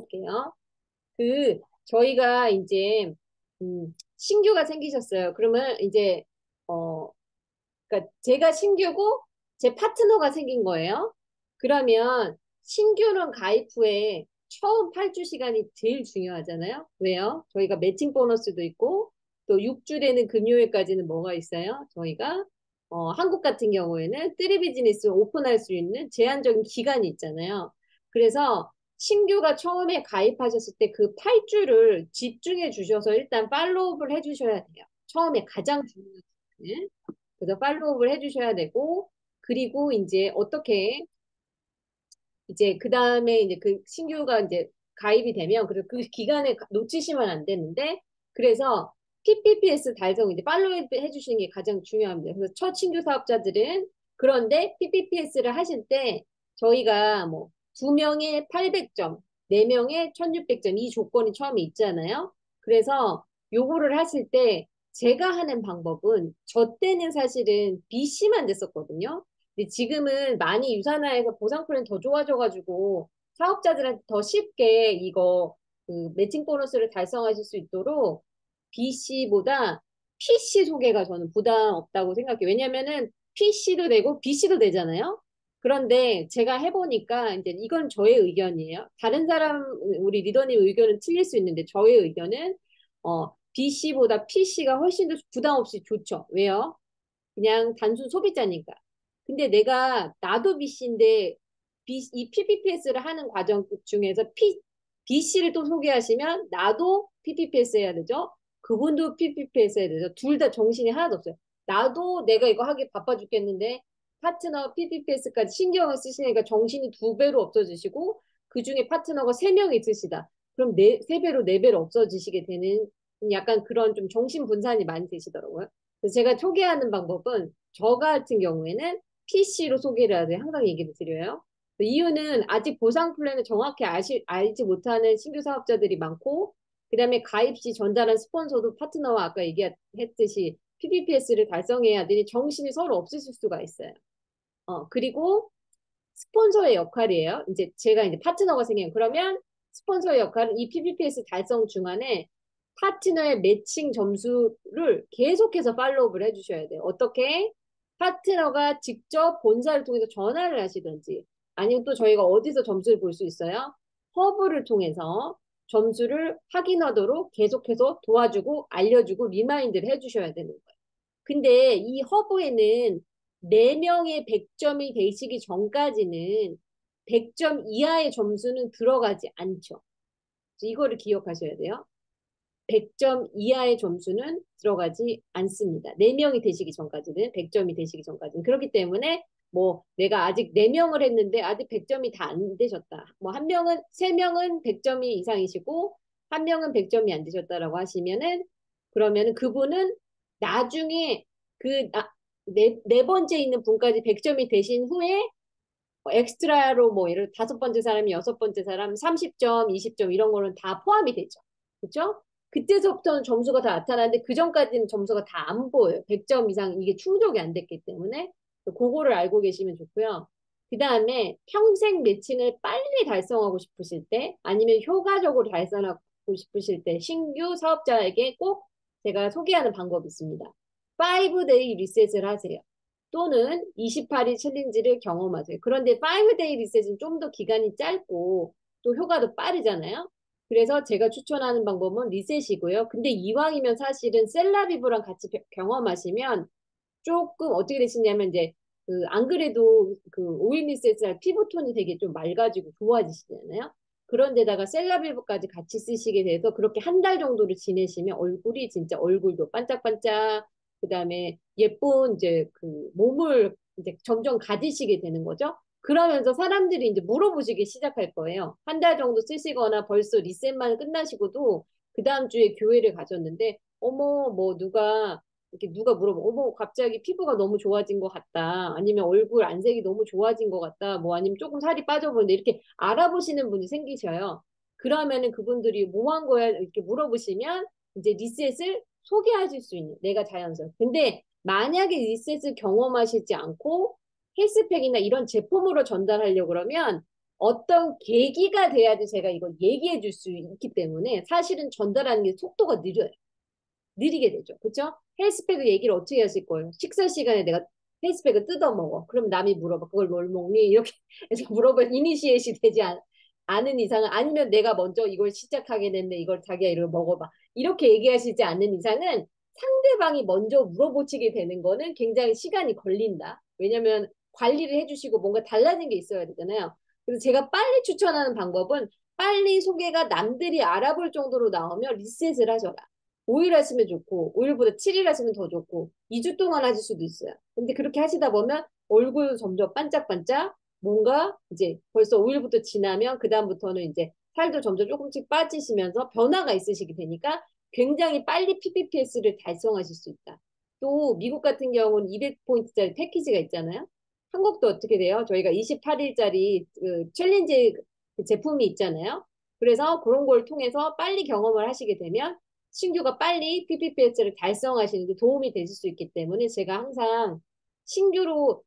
해볼게요. 저희가 이제, 신규가 생기셨어요. 그러면 이제, 어, 그러니까 제가 신규고 제 파트너가 생긴 거예요. 그러면 신규는 가입 후에 처음 8주 시간이 제일 중요하잖아요. 왜요? 저희가 매칭 보너스도 있고 또 6주 되는 금요일까지는 뭐가 있어요? 저희가 한국 같은 경우에는 뜨리 비즈니스 오픈할 수 있는 제한적인 기간이 있잖아요. 그래서 신규가 처음에 가입하셨을 때 그 8주를 집중해 주셔서 일단 팔로우업을 해 주셔야 돼요. 처음에 가장 중요한 거 그래서 팔로우업을 해주셔야 되고, 그리고 이제 어떻게, 이제 그 다음에 이제 그 신규가 이제 가입이 되면, 그래서 그 기간에 놓치시면 안 되는데, 그래서 PPPS 달성 이제 팔로우 해주시는 게 가장 중요합니다. 그래서 첫 신규 사업자들은, 그런데 PPPS를 하실 때, 저희가 뭐, 2명에 800점, 4명에 1600점, 이 조건이 처음에 있잖아요. 그래서 요거를 하실 때, 제가 하는 방법은 저 때는 사실은 BC만 됐었거든요. 근데 지금은 많이 유산화해서 보상 플랜 더 좋아져가지고 사업자들한테 더 쉽게 이거 그 매칭 보너스를 달성하실 수 있도록 BC보다 PC 소개가 저는 부담 없다고 생각해요. 왜냐면은 PC도 되고 BC도 되잖아요. 그런데 제가 해보니까 이제 이건 저의 의견이에요. 다른 사람 우리 리더님 의견은 틀릴 수 있는데 저의 의견은 BC보다 PC가 훨씬 더 부담 없이 좋죠. 왜요? 그냥 단순 소비자니까. 근데 나도 BC인데, 이 PPPS를 하는 과정 중에서 BC를 또 소개하시면, 나도 PPPS 해야 되죠? 그분도 PPPS 해야 되죠? 둘 다 정신이 하나도 없어요. 나도 내가 이거 하기 바빠 죽겠는데, 파트너 PPPS까지 신경을 쓰시니까 정신이 2배로 없어지시고, 그 중에 파트너가 3명 있으시다. 그럼 세 배로, 4배로 없어지시게 되는 약간 그런 좀 정신 분산이 많이 되시더라고요. 그래서 제가 소개하는 방법은 저 같은 경우에는 PC로 소개를 하되 항상 얘기를 드려요. 그 이유는 아직 보상 플랜을 정확히 알지 못하는 신규 사업자들이 많고, 그 다음에 가입 시 전달한 스폰서도 파트너와 아까 얘기했듯이 PPPS를 달성해야 되니 정신이 서로 없으실 수가 있어요. 그리고 스폰서의 역할이에요. 이제 제가 이제 파트너가 생겨요. 그러면 스폰서의 역할은 이 PPPS 달성 중간에 파트너의 매칭 점수를 계속해서 팔로우업을 해주셔야 돼요. 어떻게? 파트너가 직접 본사를 통해서 전화를 하시든지 아니면 또 저희가 어디서 점수를 볼 수 있어요? 허브를 통해서 점수를 확인하도록 계속해서 도와주고 알려주고 리마인드를 해주셔야 되는 거예요. 근데 이 허브에는 4명의 100점이 되시기 전까지는 100점 이하의 점수는 들어가지 않죠. 이거를 기억하셔야 돼요. 100점 이하의 점수는 들어가지 않습니다. 4명이 되시기 전까지는, 100점이 되시기 전까지는. 그렇기 때문에 뭐 내가 아직 4명을 했는데 아직 100점이 다 안 되셨다. 뭐 한 명은, 3명은 100점이 이상이시고 한 명은 100점이 안 되셨다라고 하시면은 그러면은 그분은 나중에 네 번째 있는 분까지 100점이 되신 후에 엑스트라로 뭐 예를 5번째 사람이 6번째 사람 30점, 20점 이런 거는 다 포함이 되죠. 그렇죠? 그때서부터는 점수가 다 나타나는데 그 전까지는 점수가 다 안 보여요. 100점 이상 이게 충족이 안 됐기 때문에 그거를 알고 계시면 좋고요. 그 다음에 평생 매칭을 빨리 달성하고 싶으실 때 아니면 효과적으로 달성하고 싶으실 때 신규 사업자에게 꼭 제가 소개하는 방법이 있습니다. 5데이 리셋을 하세요. 또는 28일 챌린지를 경험하세요. 그런데 5데이 리셋은 좀 더 기간이 짧고 또 효과도 빠르잖아요. 그래서 제가 추천하는 방법은 리셋이고요. 근데 이왕이면 사실은 셀라비브랑 같이 경험하시면 조금 어떻게 되시냐면 이제 안 그래도 그 오일 리셋을 피부톤이 되게 좀 맑아지고 좋아지시잖아요. 그런데다가 셀라비브까지 같이 쓰시게 돼서 그렇게 한 달 정도를 지내시면 얼굴이 진짜 얼굴도 반짝반짝 그다음에 예쁜 이제 그 몸을 이제 점점 가지시게 되는 거죠. 그러면서 사람들이 이제 물어보시기 시작할 거예요. 한 달 정도 쓰시거나 벌써 리셋만 끝나시고도 그 다음 주에 교회를 가셨는데 어머 뭐 이렇게 누가 물어봐 어머 갑자기 피부가 너무 좋아진 것 같다 아니면 얼굴 안색이 너무 좋아진 것 같다 뭐 아니면 조금 살이 빠져보는데 이렇게 알아보시는 분이 생기셔요. 그러면은 그분들이 뭐 한 거야 이렇게 물어보시면 이제 리셋을 소개하실 수 있는 내가 자연스럽게. 근데 만약에 리셋을 경험하시지 않고 헬스팩이나 이런 제품으로 전달하려고 그러면 어떤 계기가 돼야지 제가 이걸 얘기해 줄 수 있기 때문에 사실은 전달하는 게 속도가 느려요. 느리게 되죠. 그렇죠? 헬스팩 얘기를 어떻게 하실 거예요? 식사 시간에 내가 헬스팩을 뜯어 먹어. 그럼 남이 물어봐. 그걸 뭘 먹니? 이렇게 해서 물어봐. 이니시에이시 되지 않은 이상은 아니면 내가 먼저 이걸 시작하게 됐는데 이걸 자기가 이걸 먹어봐. 이렇게 얘기하시지 않는 이상은 상대방이 먼저 물어보시게 되는 거는 굉장히 시간이 걸린다. 왜냐면 관리를 해주시고 뭔가 달라진 게 있어야 되잖아요. 그래서 제가 빨리 추천하는 방법은 빨리 소개가 남들이 알아볼 정도로 나오면 리셋을 하셔라. 5일 하시면 좋고 5일보다 7일 하시면 더 좋고 2주 동안 하실 수도 있어요. 근데 그렇게 하시다 보면 얼굴도 점점 반짝반짝 뭔가 이제 벌써 5일부터 지나면 그다음부터는 이제 살도 점점 조금씩 빠지시면서 변화가 있으시게 되니까 굉장히 빨리 PPPS를 달성하실 수 있다. 또 미국 같은 경우는 200포인트짜리 패키지가 있잖아요. 한국도 어떻게 돼요? 저희가 28일짜리 그 챌린지 그 제품이 있잖아요. 그래서 그런 걸 통해서 빨리 경험을 하시게 되면 신규가 빨리 PPPS를 달성하시는 데 도움이 되실 수 있기 때문에 제가 항상 신규로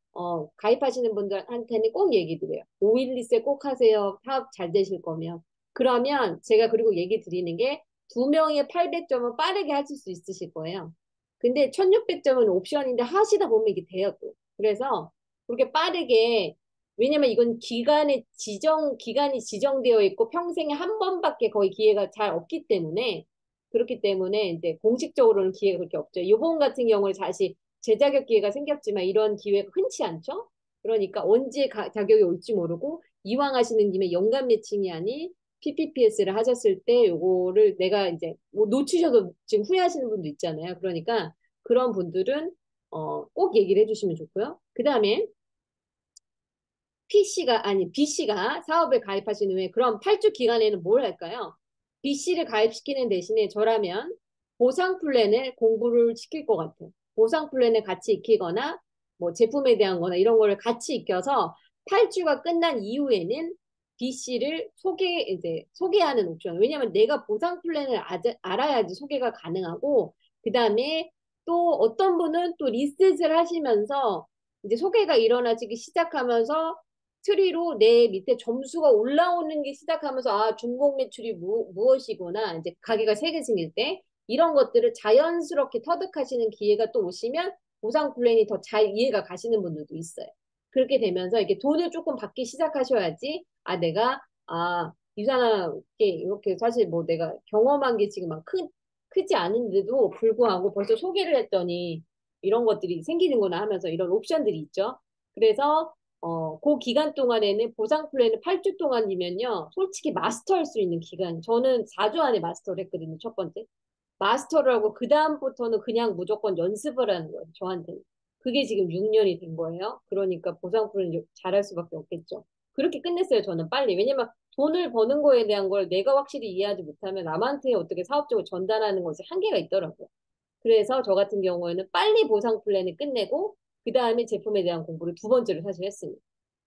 가입하시는 분들한테는 꼭 얘기 드려요. 5일 리셋 꼭 하세요. 사업 잘 되실 거면. 그러면 제가 그리고 얘기 드리는 게 2명의 800점은 빠르게 하실 수 있으실 거예요. 근데 1600점은 옵션인데 하시다 보면 이게 돼요 또. 그래서 그렇게 빠르게 왜냐면 이건 기간이 지정되어 있고 평생에 한 번밖에 거의 기회가 잘 없기 때문에 그렇기 때문에 이제 공식적으로는 기회가 그렇게 없죠. 이번 같은 경우는 사실 재자격 기회가 생겼지만 이런 기회가 흔치 않죠. 그러니까 언제 자격이 올지 모르고 이왕 하시는 김에 연간 매칭이 아닌 PPPS를 하셨을 때 요거를 내가 이제 뭐 놓치셔도 지금 후회하시는 분도 있잖아요. 그러니까 그런 분들은 꼭 얘기를 해주시면 좋고요. 그 다음에 BC가 사업에 가입하신 후에 그럼 8주 기간에는 뭘 할까요? BC를 가입시키는 대신에 저라면 보상 플랜을 공부를 시킬 것 같아요. 보상 플랜을 같이 익히거나 뭐 제품에 대한 거나 이런 거를 같이 익혀서 8주가 끝난 이후에는 BC를 소개하는 옵션. 왜냐하면 내가 보상 플랜을 알아야지 소개가 가능하고 그 다음에 또 어떤 분은 또 리셋을 하시면서 이제 소개가 일어나기 시작하면서 트리로 내 밑에 점수가 올라오는 게 시작하면서 아 중복 매출이 무엇이구나 이제 가게가 세 개 생길 때 이런 것들을 자연스럽게 터득하시는 기회가 또 오시면 보상 플랜이 더 잘 이해가 가시는 분들도 있어요. 그렇게 되면서 이렇게 돈을 조금 받기 시작하셔야지 아 내가 아 유산하게 이렇게 사실 뭐 내가 경험한 게 지금 막 크지 않은데도 불구하고 벌써 소개를 했더니 이런 것들이 생기는구나 하면서 이런 옵션들이 있죠. 그래서 그 기간 동안에는 보상 플랜을 8주 동안이면요. 솔직히 마스터할 수 있는 기간. 저는 4주 안에 마스터를 했거든요. 첫 번째. 마스터를 하고 그다음부터는 그냥 무조건 연습을 하는 거예요. 저한테는. 그게 지금 6년이 된 거예요. 그러니까 보상 플랜 잘할 수밖에 없겠죠. 그렇게 끝냈어요. 저는 빨리. 왜냐면 돈을 버는 거에 대한 걸 내가 확실히 이해하지 못하면 남한테 어떻게 사업적으로 전달하는 것이 한계가 있더라고요. 그래서 저 같은 경우에는 빨리 보상 플랜을 끝내고 그 다음에 제품에 대한 공부를 두 번째로 사실 했습니다.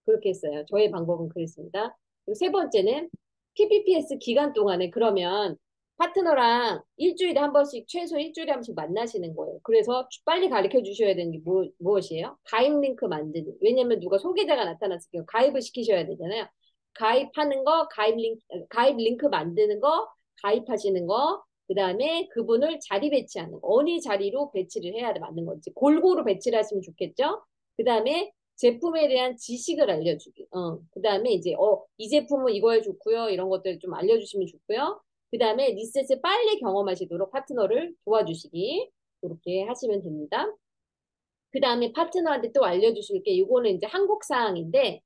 그렇게 했어요. 저의 방법은 그랬습니다. 그리고 세 번째는 PPPS 기간 동안에 그러면 파트너랑 일주일에 한 번씩 최소 일주일에 한 번씩 만나시는 거예요. 그래서 빨리 가르쳐 주셔야 되는 게 무엇이에요? 가입 링크 만드는. 왜냐면 누가 소개자가 나타났을 때 가입을 시키셔야 되잖아요. 가입하는 거, 가입 링크 만드는 거, 가입하시는 거, 그 다음에 그분을 자리 배치하는 거. 어느 자리로 배치를 해야 맞는 건지. 골고루 배치를 하시면 좋겠죠? 그 다음에 제품에 대한 지식을 알려주기. 그 다음에 이제, 이 제품은 이거에 좋고요. 이런 것들 좀 알려주시면 좋고요. 그 다음에 리셋을 빨리 경험하시도록 파트너를 도와주시기. 그렇게 하시면 됩니다. 그 다음에 파트너한테 또 알려주실 게, 이거는 이제 한국 사항인데,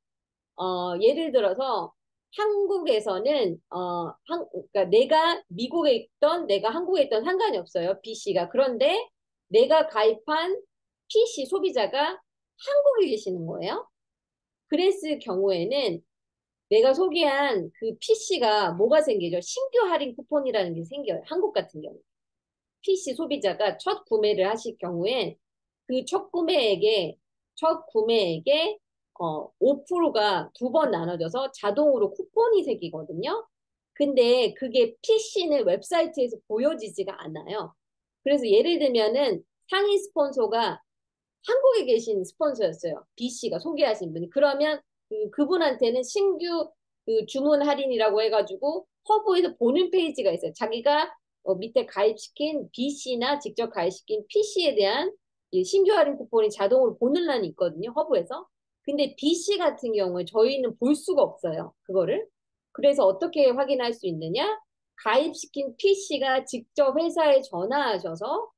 예를 들어서 한국에서는 그러니까 내가 미국에 있던 내가 한국에 있던 상관이 없어요. B씨가. 그런데 내가 가입한 PC 소비자가 한국에 계시는 거예요. 그랬을 경우에는 내가 소개한 그 PC가 뭐가 생기죠? 신규 할인 쿠폰이라는 게 생겨요. 한국 같은 경우. PC 소비자가 첫 구매를 하실 경우엔 그 첫 구매액에 5%가 두 번 나눠져서 자동으로 쿠폰이 생기거든요. 근데 그게 PC는 웹사이트에서 보여지지가 않아요. 그래서 예를 들면은 상위 스폰서가 한국에 계신 스폰서였어요. B씨가 소개하신 분이. 그러면 그분한테는 신규 그 주문 할인이라고 해가지고 허브에서 보는 페이지가 있어요. 자기가 밑에 가입시킨 B씨나 직접 가입시킨 P씨에 대한 이 신규 할인 쿠폰이 자동으로 보는 란이 있거든요. 허브에서. 근데 B씨 같은 경우에 저희는 볼 수가 없어요. 그거를. 그래서 어떻게 확인할 수 있느냐? 가입시킨 P씨가 직접 회사에 전화하셔서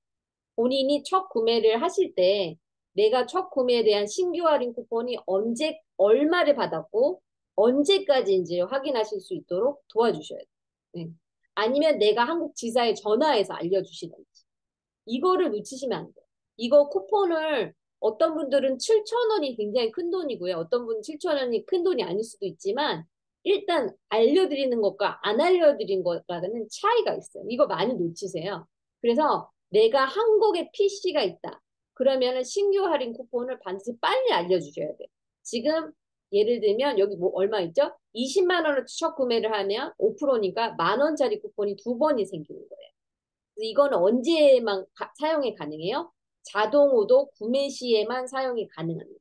본인이 첫 구매를 하실 때 내가 첫 구매에 대한 신규 할인 쿠폰이 언제 얼마를 받았고 언제까지인지 확인하실 수 있도록 도와주셔야 돼요. 네. 아니면 내가 한국 지사에 전화해서 알려주시든지. 이거를 놓치시면 안 돼요. 이거 쿠폰을 어떤 분들은 7천 원이 굉장히 큰 돈이고요. 어떤 분은 7천 원이 큰 돈이 아닐 수도 있지만 일단 알려드리는 것과 안 알려드린 것과는 차이가 있어요. 이거 많이 놓치세요. 그래서 내가 한국에 PC가 있다. 그러면은 신규 할인 쿠폰을 반드시 빨리 알려주셔야 돼요. 지금 예를 들면 여기 뭐 얼마 있죠? 20만 원을 첫 구매를 하면 5%니까 만 원짜리 쿠폰이 두 번이 생기는 거예요. 이거는 언제만 사용이 가능해요? 자동오도 구매 시에만 사용이 가능합니다.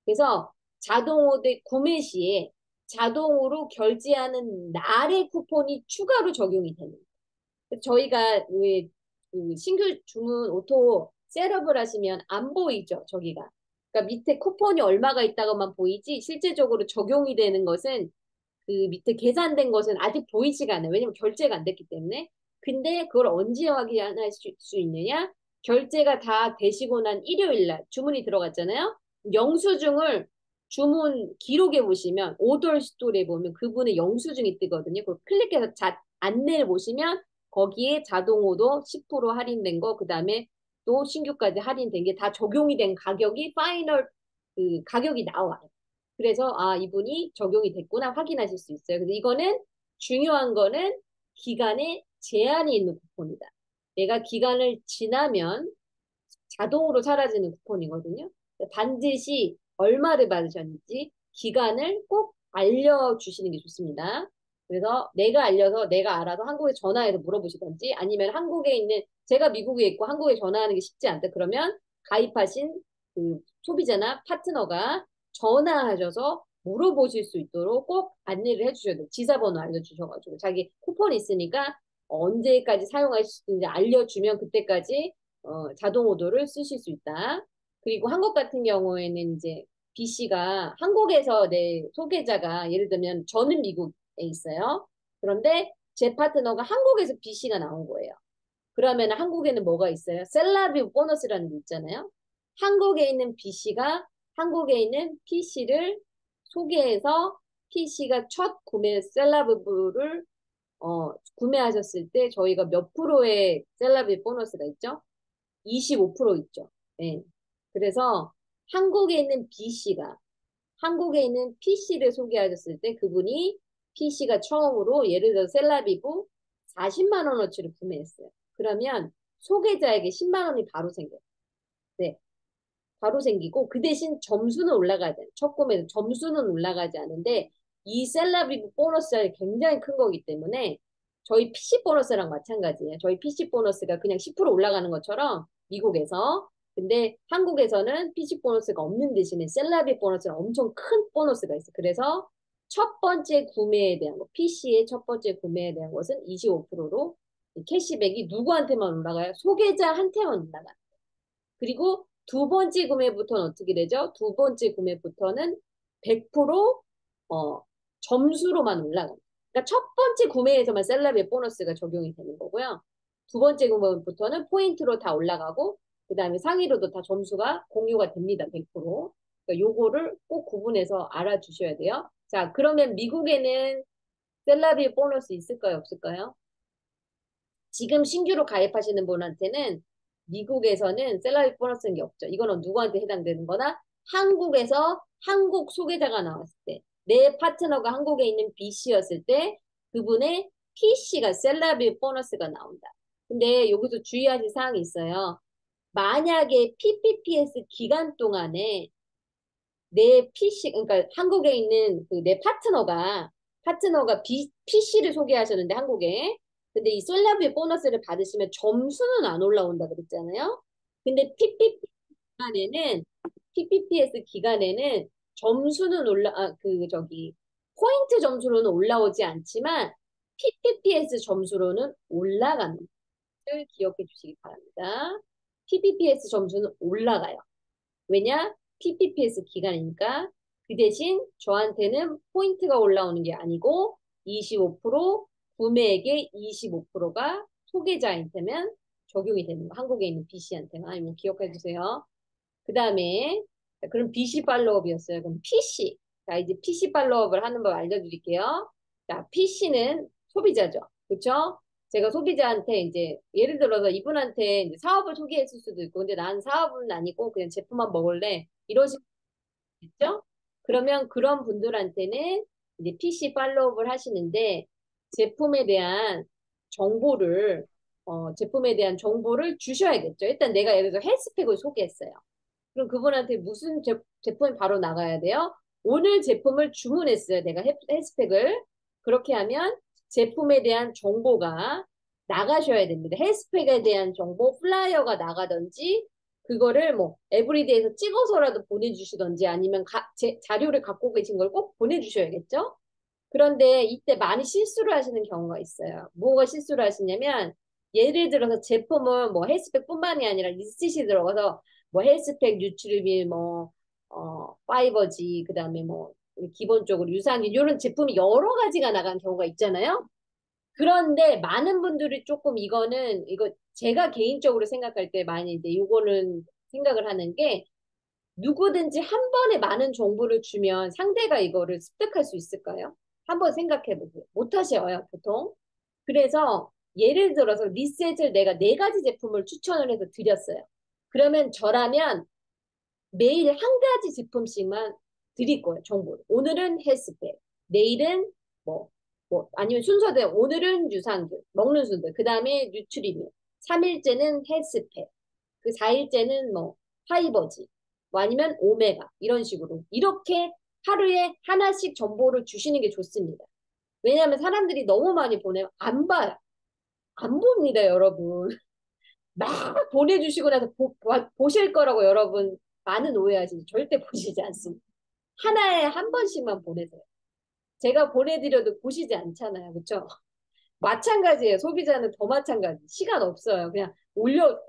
그래서 자동오도 구매 시에 자동으로 결제하는 날의 쿠폰이 추가로 적용이 됩니다. 저희가 그 신규 주문 오토 셋업을 하시면 안 보이죠, 저기가. 그러니까 밑에 쿠폰이 얼마가 있다고만 보이지 실제적으로 적용이 되는 것은 그 밑에 계산된 것은 아직 보이지가 않아요. 왜냐면 결제가 안 됐기 때문에. 근데 그걸 언제 확인할 수 있느냐? 결제가 다 되시고 난 일요일 날 주문이 들어갔잖아요. 영수증을 주문 기록에 보시면 오더 스토리에 보면 그분의 영수증이 뜨거든요. 그걸 클릭해서 안내를 보시면 거기에 자동으로 10% 할인된 거, 그 다음에 또 신규까지 할인된 게 다 적용이 된 가격이 파이널 그 가격이 나와요. 그래서 아 이분이 적용이 됐구나 확인하실 수 있어요. 그래서 이거는 중요한 거는 기간에 제한이 있는 쿠폰이다. 내가 기간을 지나면 자동으로 사라지는 쿠폰이거든요. 반드시 얼마를 받으셨는지 기간을 꼭 알려주시는 게 좋습니다. 그래서 내가 알려서 내가 알아서 한국에 전화해서 물어보시던지 아니면 한국에 있는 제가 미국에 있고 한국에 전화하는 게 쉽지 않다. 그러면 가입하신 그 소비자나 파트너가 전화하셔서 물어보실 수 있도록 꼭 안내를 해주셔야 돼요. 지사번호 알려주셔가지고 자기 쿠폰이 있으니까 언제까지 사용할 수 있는지 알려주면 그때까지 자동 오도를 쓰실 수 있다. 그리고 한국 같은 경우에는 이제 B씨가 한국에서 내 소개자가 예를 들면 저는 미국에 있어요. 그런데 제 파트너가 한국에서 B씨가 나온 거예요. 그러면 한국에는 뭐가 있어요? 셀라뷰 보너스라는 게 있잖아요. 한국에 있는 B씨가 한국에 있는 PC를 소개해서 PC가 첫 구매 셀라뷰를 구매하셨을 때 저희가 몇 프로의 셀라뷰 보너스가 있죠? 25% 있죠. 네. 그래서 한국에 있는 B씨가 한국에 있는 PC를 소개하셨을 때 그분이 PC가 처음으로 예를 들어 셀라비브 40만 원어치를 구매했어요. 그러면 소개자에게 10만 원이 바로 생겨요. 네. 바로 생기고 그 대신 점수는 올라가야 돼요. 첫 구매는 점수는 올라가지 않은데 이 셀라비브 보너스가 굉장히 큰 거기 때문에 저희 PC 보너스랑 마찬가지예요. 저희 PC 보너스가 그냥 10% 올라가는 것처럼 미국에서 근데 한국에서는 PC 보너스가 없는 대신에 셀라비 보너스는 엄청 큰 보너스가 있어요. 그래서 첫 번째 구매에 대한 거, PC의 첫 번째 구매에 대한 것은 25%로 캐시백이 누구한테만 올라가요? 소개자한테만 올라가요. 그리고 두 번째 구매부터는 어떻게 되죠? 두 번째 구매부터는 100% 점수로만 올라가요. 그러니까 첫 번째 구매에서만 셀럽의 보너스가 적용이 되는 거고요. 두 번째 구매부터는 포인트로 다 올라가고 그 다음에 상위로도 다 점수가 공유가 됩니다. 100%. 그러니까 요거를 꼭 구분해서 알아주셔야 돼요. 자, 그러면 미국에는 셀럽의 보너스 있을까요? 없을까요? 지금 신규로 가입하시는 분한테는 미국에서는 셀러리 보너스는 게 없죠. 이거는 누구한테 해당되는 거나 한국에서 한국 소개자가 나왔을 때, 내 파트너가 한국에 있는 B씨였을 때 그분의 P씨가 셀러리 보너스가 나온다. 근데 여기서 주의하실 사항이 있어요. 만약에 PPPS 기간 동안에 내 PC, 그러니까 한국에 있는 그 내 파트너가 PC를 소개하셨는데 한국에 근데 이 솔라비 보너스를 받으시면 점수는 안 올라온다 그랬잖아요. 근데 PPPS 기간에는 점수는 그 저기 포인트 점수로는 올라오지 않지만 PPPS 점수로는 올라가는 것을 기억해 주시기 바랍니다. PPPS 점수는 올라가요. 왜냐? PPPS 기간이니까. 그 대신 저한테는 포인트가 올라오는 게 아니고 25% 구매액의 25%가 소개자한테면 적용이 되는 거. 한국에 있는 BC한테만. 이거 기억해 주세요. 그 다음에 그럼 BC 팔로업이었어요. 그럼 PC. 자, 이제 PC 팔로업을 하는 법 알려드릴게요. 자, PC는 소비자죠. 그렇죠? 제가 소비자한테 이제 예를 들어서 이분한테 이제 사업을 소개했을 수도 있고, 근데 난 사업은 아니고 그냥 제품만 먹을래. 이러시겠죠? 그러면 그런 분들한테는 이제 PC 팔로업을 하시는데 제품에 대한 정보를 제품에 대한 정보를 주셔야겠죠. 일단 내가 예를 들어서 헬스팩을 소개했어요. 그럼 그분한테 무슨 제품이 바로 나가야 돼요? 오늘 제품을 주문했어요. 내가 헬스팩을. 그렇게 하면 제품에 대한 정보가 나가셔야 됩니다. 헬스팩에 대한 정보, 플라이어가 나가든지, 그거를 뭐, 에브리데이에서 찍어서라도 보내주시던지, 아니면 자료를 갖고 계신 걸 꼭 보내주셔야겠죠? 그런데 이때 많이 실수를 하시는 경우가 있어요. 뭐가 실수를 하시냐면, 예를 들어서 제품을 뭐 헬스팩뿐만이 아니라 리스트시 들어가서 뭐 헬스팩, 뉴트리밀, 뭐, 파이버지, 그 다음에 뭐, 기본적으로 유산균, 이런 제품이 여러 가지가 나간 경우가 있잖아요. 그런데 많은 분들이 조금 이거 제가 개인적으로 생각할 때 많이 이제 이거는 생각을 하는 게 누구든지 한 번에 많은 정보를 주면 상대가 이거를 습득할 수 있을까요? 한번 생각해 보세요. 못 하셔요, 보통. 그래서 예를 들어서 리셋을 내가 네 가지 제품을 추천을 해서 드렸어요. 그러면 저라면 매일 한 가지 제품씩만 드릴 거예요, 정보를. 오늘은 헬스팩, 내일은 뭐, 아니면 순서대로 오늘은 유산균, 먹는 순서, 그 다음에 뉴트리밀, 3일째는 헬스팩, 그 4일째는 뭐, 파이버지, 뭐 아니면 오메가, 이런 식으로. 이렇게 하루에 하나씩 정보를 주시는 게 좋습니다. 왜냐하면 사람들이 너무 많이 보내면 안 봐요. 안 봅니다, 여러분. 막 보내주시고 나서 보실 거라고 여러분 많은 오해하시죠. 절대 보시지 않습니다. 하나에 한 번씩만 보내세요. 제가 보내드려도 보시지 않잖아요. 그렇죠? 마찬가지예요. 소비자는 더 마찬가지. 시간 없어요. 그냥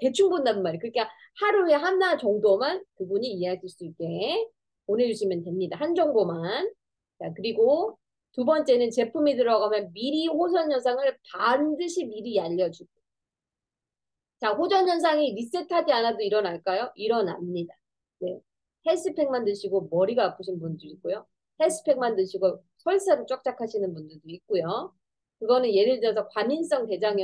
대충 본단 말이에요. 그러니까 하루에 하나 정도만 그분이 이해하실 수 있게 보내주시면 됩니다. 한 정보만. 자, 그리고 두 번째는 제품이 들어가면 미리 호선 현상을 반드시 미리 알려주고. 자, 호전 현상이 리셋하지 않아도 일어날까요? 일어납니다. 네. 헬스팩만 드시고 머리가 아프신 분도 있고요. 헬스팩만 드시고 설사를 쫙쫙 하시는 분들도 있고요. 그거는 예를 들어서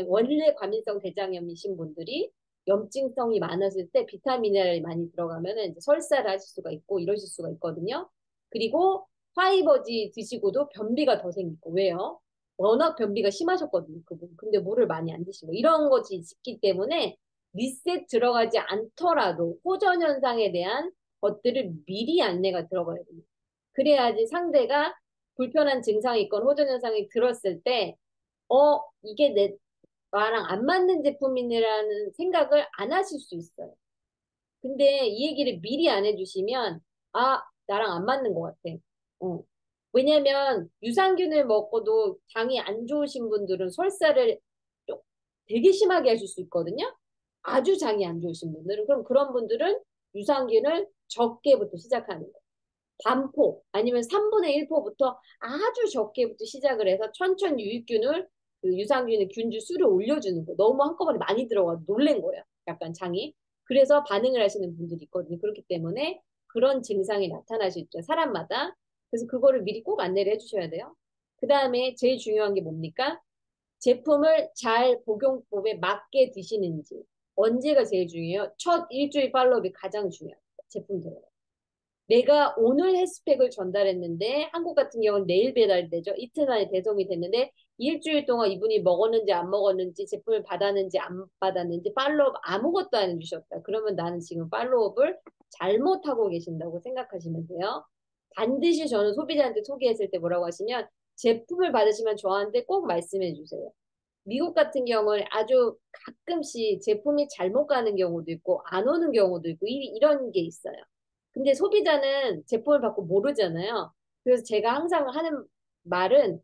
원래 과민성 대장염이신 분들이 염증성이 많았을 때 비타미네랄이 많이 들어가면 이제 설사를 하실 수가 있고 이러실 수가 있거든요. 그리고 파이버지 드시고도 변비가 더 생기고, 왜요? 워낙 변비가 심하셨거든요, 그분. 근데 물을 많이 안 드시고. 이런 것이 있기 때문에 리셋 들어가지 않더라도 호전 현상에 대한 것들을 미리 안내가 들어가야 됩니다. 그래야지 상대가 불편한 증상이 있건 호전 현상이 들었을 때, 이게 나랑 안 맞는 제품이라는 생각을 안 하실 수 있어요. 근데 이 얘기를 미리 안 해주시면, 아, 나랑 안 맞는 것 같아. 어. 왜냐면 유산균을 먹고도 장이 안 좋으신 분들은 설사를 되게 심하게 하실 수 있거든요. 아주 장이 안 좋으신 분들은. 그럼 그런 분들은 유산균을 적게부터 시작하는 거예요. 반포 아니면 3분의 1포부터 아주 적게부터 시작을 해서 천천히 유익균을 그 유산균의 균주 수를 올려주는 거. 너무 한꺼번에 많이 들어가서 놀란 거예요. 약간 장이. 그래서 반응을 하시는 분들이 있거든요. 그렇기 때문에 그런 증상이 나타나실 때 사람마다. 그래서 그거를 미리 꼭 안내를 해주셔야 돼요. 그 다음에 제일 중요한 게 뭡니까? 제품을 잘 복용법에 맞게 드시는지. 언제가 제일 중요해요? 첫 일주일 팔로업이 가장 중요합니다. 제품 들어요. 내가 오늘 헬스팩을 전달했는데 한국 같은 경우는 내일 배달되죠. 이틀 안에 배송이 됐는데 일주일 동안 이분이 먹었는지 안 먹었는지 제품을 받았는지 안 받았는지 팔로업 아무것도 안 해주셨다. 그러면 나는 지금 팔로업을 잘못하고 계신다고 생각하시면 돼요. 반드시 저는 소비자한테 소개했을 때 뭐라고 하시면 제품을 받으시면 저한테 꼭 말씀해 주세요. 미국 같은 경우는 아주 가끔씩 제품이 잘못 가는 경우도 있고 안 오는 경우도 있고 이런 게 있어요. 근데 소비자는 제품을 받고 모르잖아요. 그래서 제가 항상 하는 말은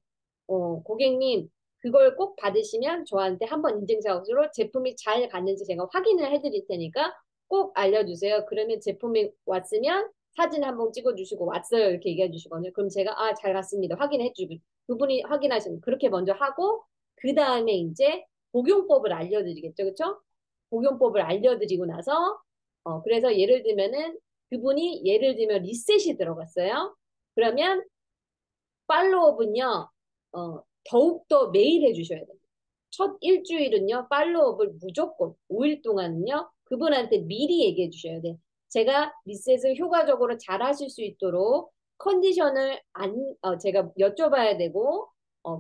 고객님 그걸 꼭 받으시면 저한테 한번 인증샷으로 제품이 잘 갔는지 제가 확인을 해드릴 테니까 꼭 알려주세요. 그러면 제품이 왔으면 사진 한번 찍어주시고 왔어요 이렇게 얘기해 주시거든요. 그럼 제가 아, 잘 갔습니다. 확인해 주고 그분이 확인하시면 그렇게 먼저 하고 그 다음에 이제 복용법을 알려드리겠죠, 그렇죠? 복용법을 알려드리고 나서 그래서 예를 들면은 그분이 예를 들면 리셋이 들어갔어요. 그러면 팔로업은요, 더욱더 매일 해주셔야 돼요. 첫 일주일은요, 팔로업을 무조건 5일 동안은요, 그분한테 미리 얘기해 주셔야 돼요. 제가 리셋을 효과적으로 잘 하실 수 있도록 컨디션을 제가 여쭤봐야 되고,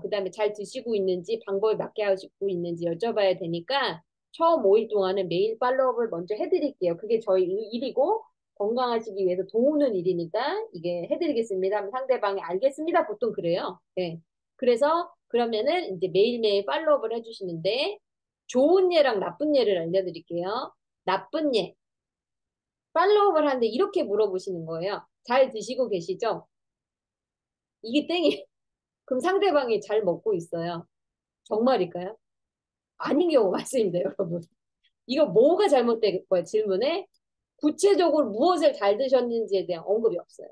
그 다음에 잘 드시고 있는지, 방법을 맞게 하시고 있는지 여쭤봐야 되니까, 처음 5일 동안은 매일 팔로업을 먼저 해드릴게요. 그게 저희 일이고, 건강하시기 위해서 도우는 일이니까 이게 해드리겠습니다 하면 상대방이 알겠습니다. 보통 그래요. 네. 그래서 그러면은 이제 매일매일 팔로업을 해주시는데 좋은 예랑 나쁜 예를 알려드릴게요. 나쁜 예. 팔로업을 하는데 이렇게 물어보시는 거예요. 잘 드시고 계시죠? 이게 땡이. 그럼 상대방이 잘 먹고 있어요. 정말일까요? 아닌 경우 많습니다, 여러분. 이거 뭐가 잘못된 거예요? 질문에 구체적으로 무엇을 잘 드셨는지에 대한 언급이 없어요.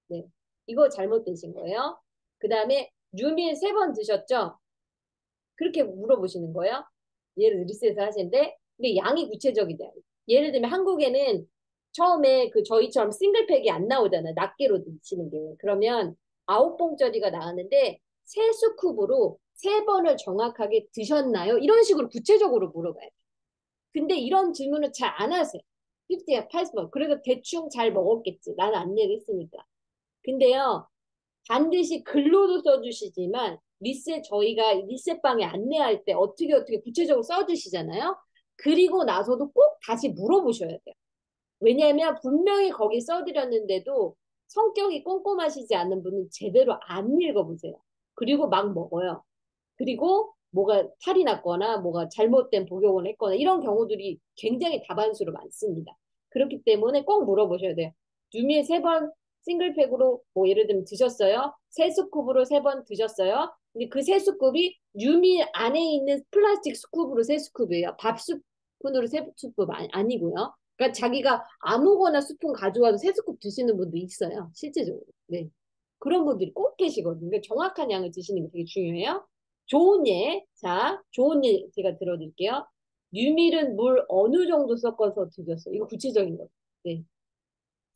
네. 이거 잘못되신 거예요. 그 다음에 뉴밀 3번 드셨죠? 그렇게 물어보시는 거예요. 예를 들어 리셋을 하시는데 근데 양이 구체적이다. 예를 들면 한국에는 처음에 그 저희처럼 싱글팩이 안 나오잖아요. 낱개로 드시는 게. 그러면 9봉짜리가 나왔는데 세 스쿱으로 3번을 정확하게 드셨나요? 이런 식으로 구체적으로 물어봐요. 근데 이런 질문을 잘 안 하세요. 50야 80번. 그래서 대충 잘 먹었겠지. 나는 안내를 했으니까. 근데요, 반드시 글로도 써주시지만 리셋 저희가 리셋방에 안내할 때 어떻게 구체적으로 써주시잖아요. 그리고 나서도 꼭 다시 물어보셔야 돼요. 왜냐하면 분명히 거기 써드렸는데도 성격이 꼼꼼하시지 않은 분은 제대로 안 읽어보세요. 그리고 막 먹어요. 그리고 뭐가 탈이 났거나 뭐가 잘못된 복용을 했거나 이런 경우들이 굉장히 다반수로 많습니다. 그렇기 때문에 꼭 물어보셔야 돼요. 뉴미에 3번 싱글팩으로 뭐 예를 들면 드셨어요. 세 스쿱으로 3번 드셨어요. 근데 그 세 스쿱이 뉴미 안에 있는 플라스틱 스쿱으로 세 스쿱이에요. 밥 스푼으로 세 스쿱 아니고요. 그러니까 자기가 아무거나 스푼 가져와서 세 스쿱 드시는 분도 있어요. 실제적으로. 네. 그런 분들이 꼭 계시거든요. 그러니까 정확한 양을 드시는 게 되게 중요해요. 좋은 예. 자, 좋은 예 제가 들어드릴게요. 뉴밀은 물 어느 정도 섞어서 드셨어요? 이거 구체적인 거. 네.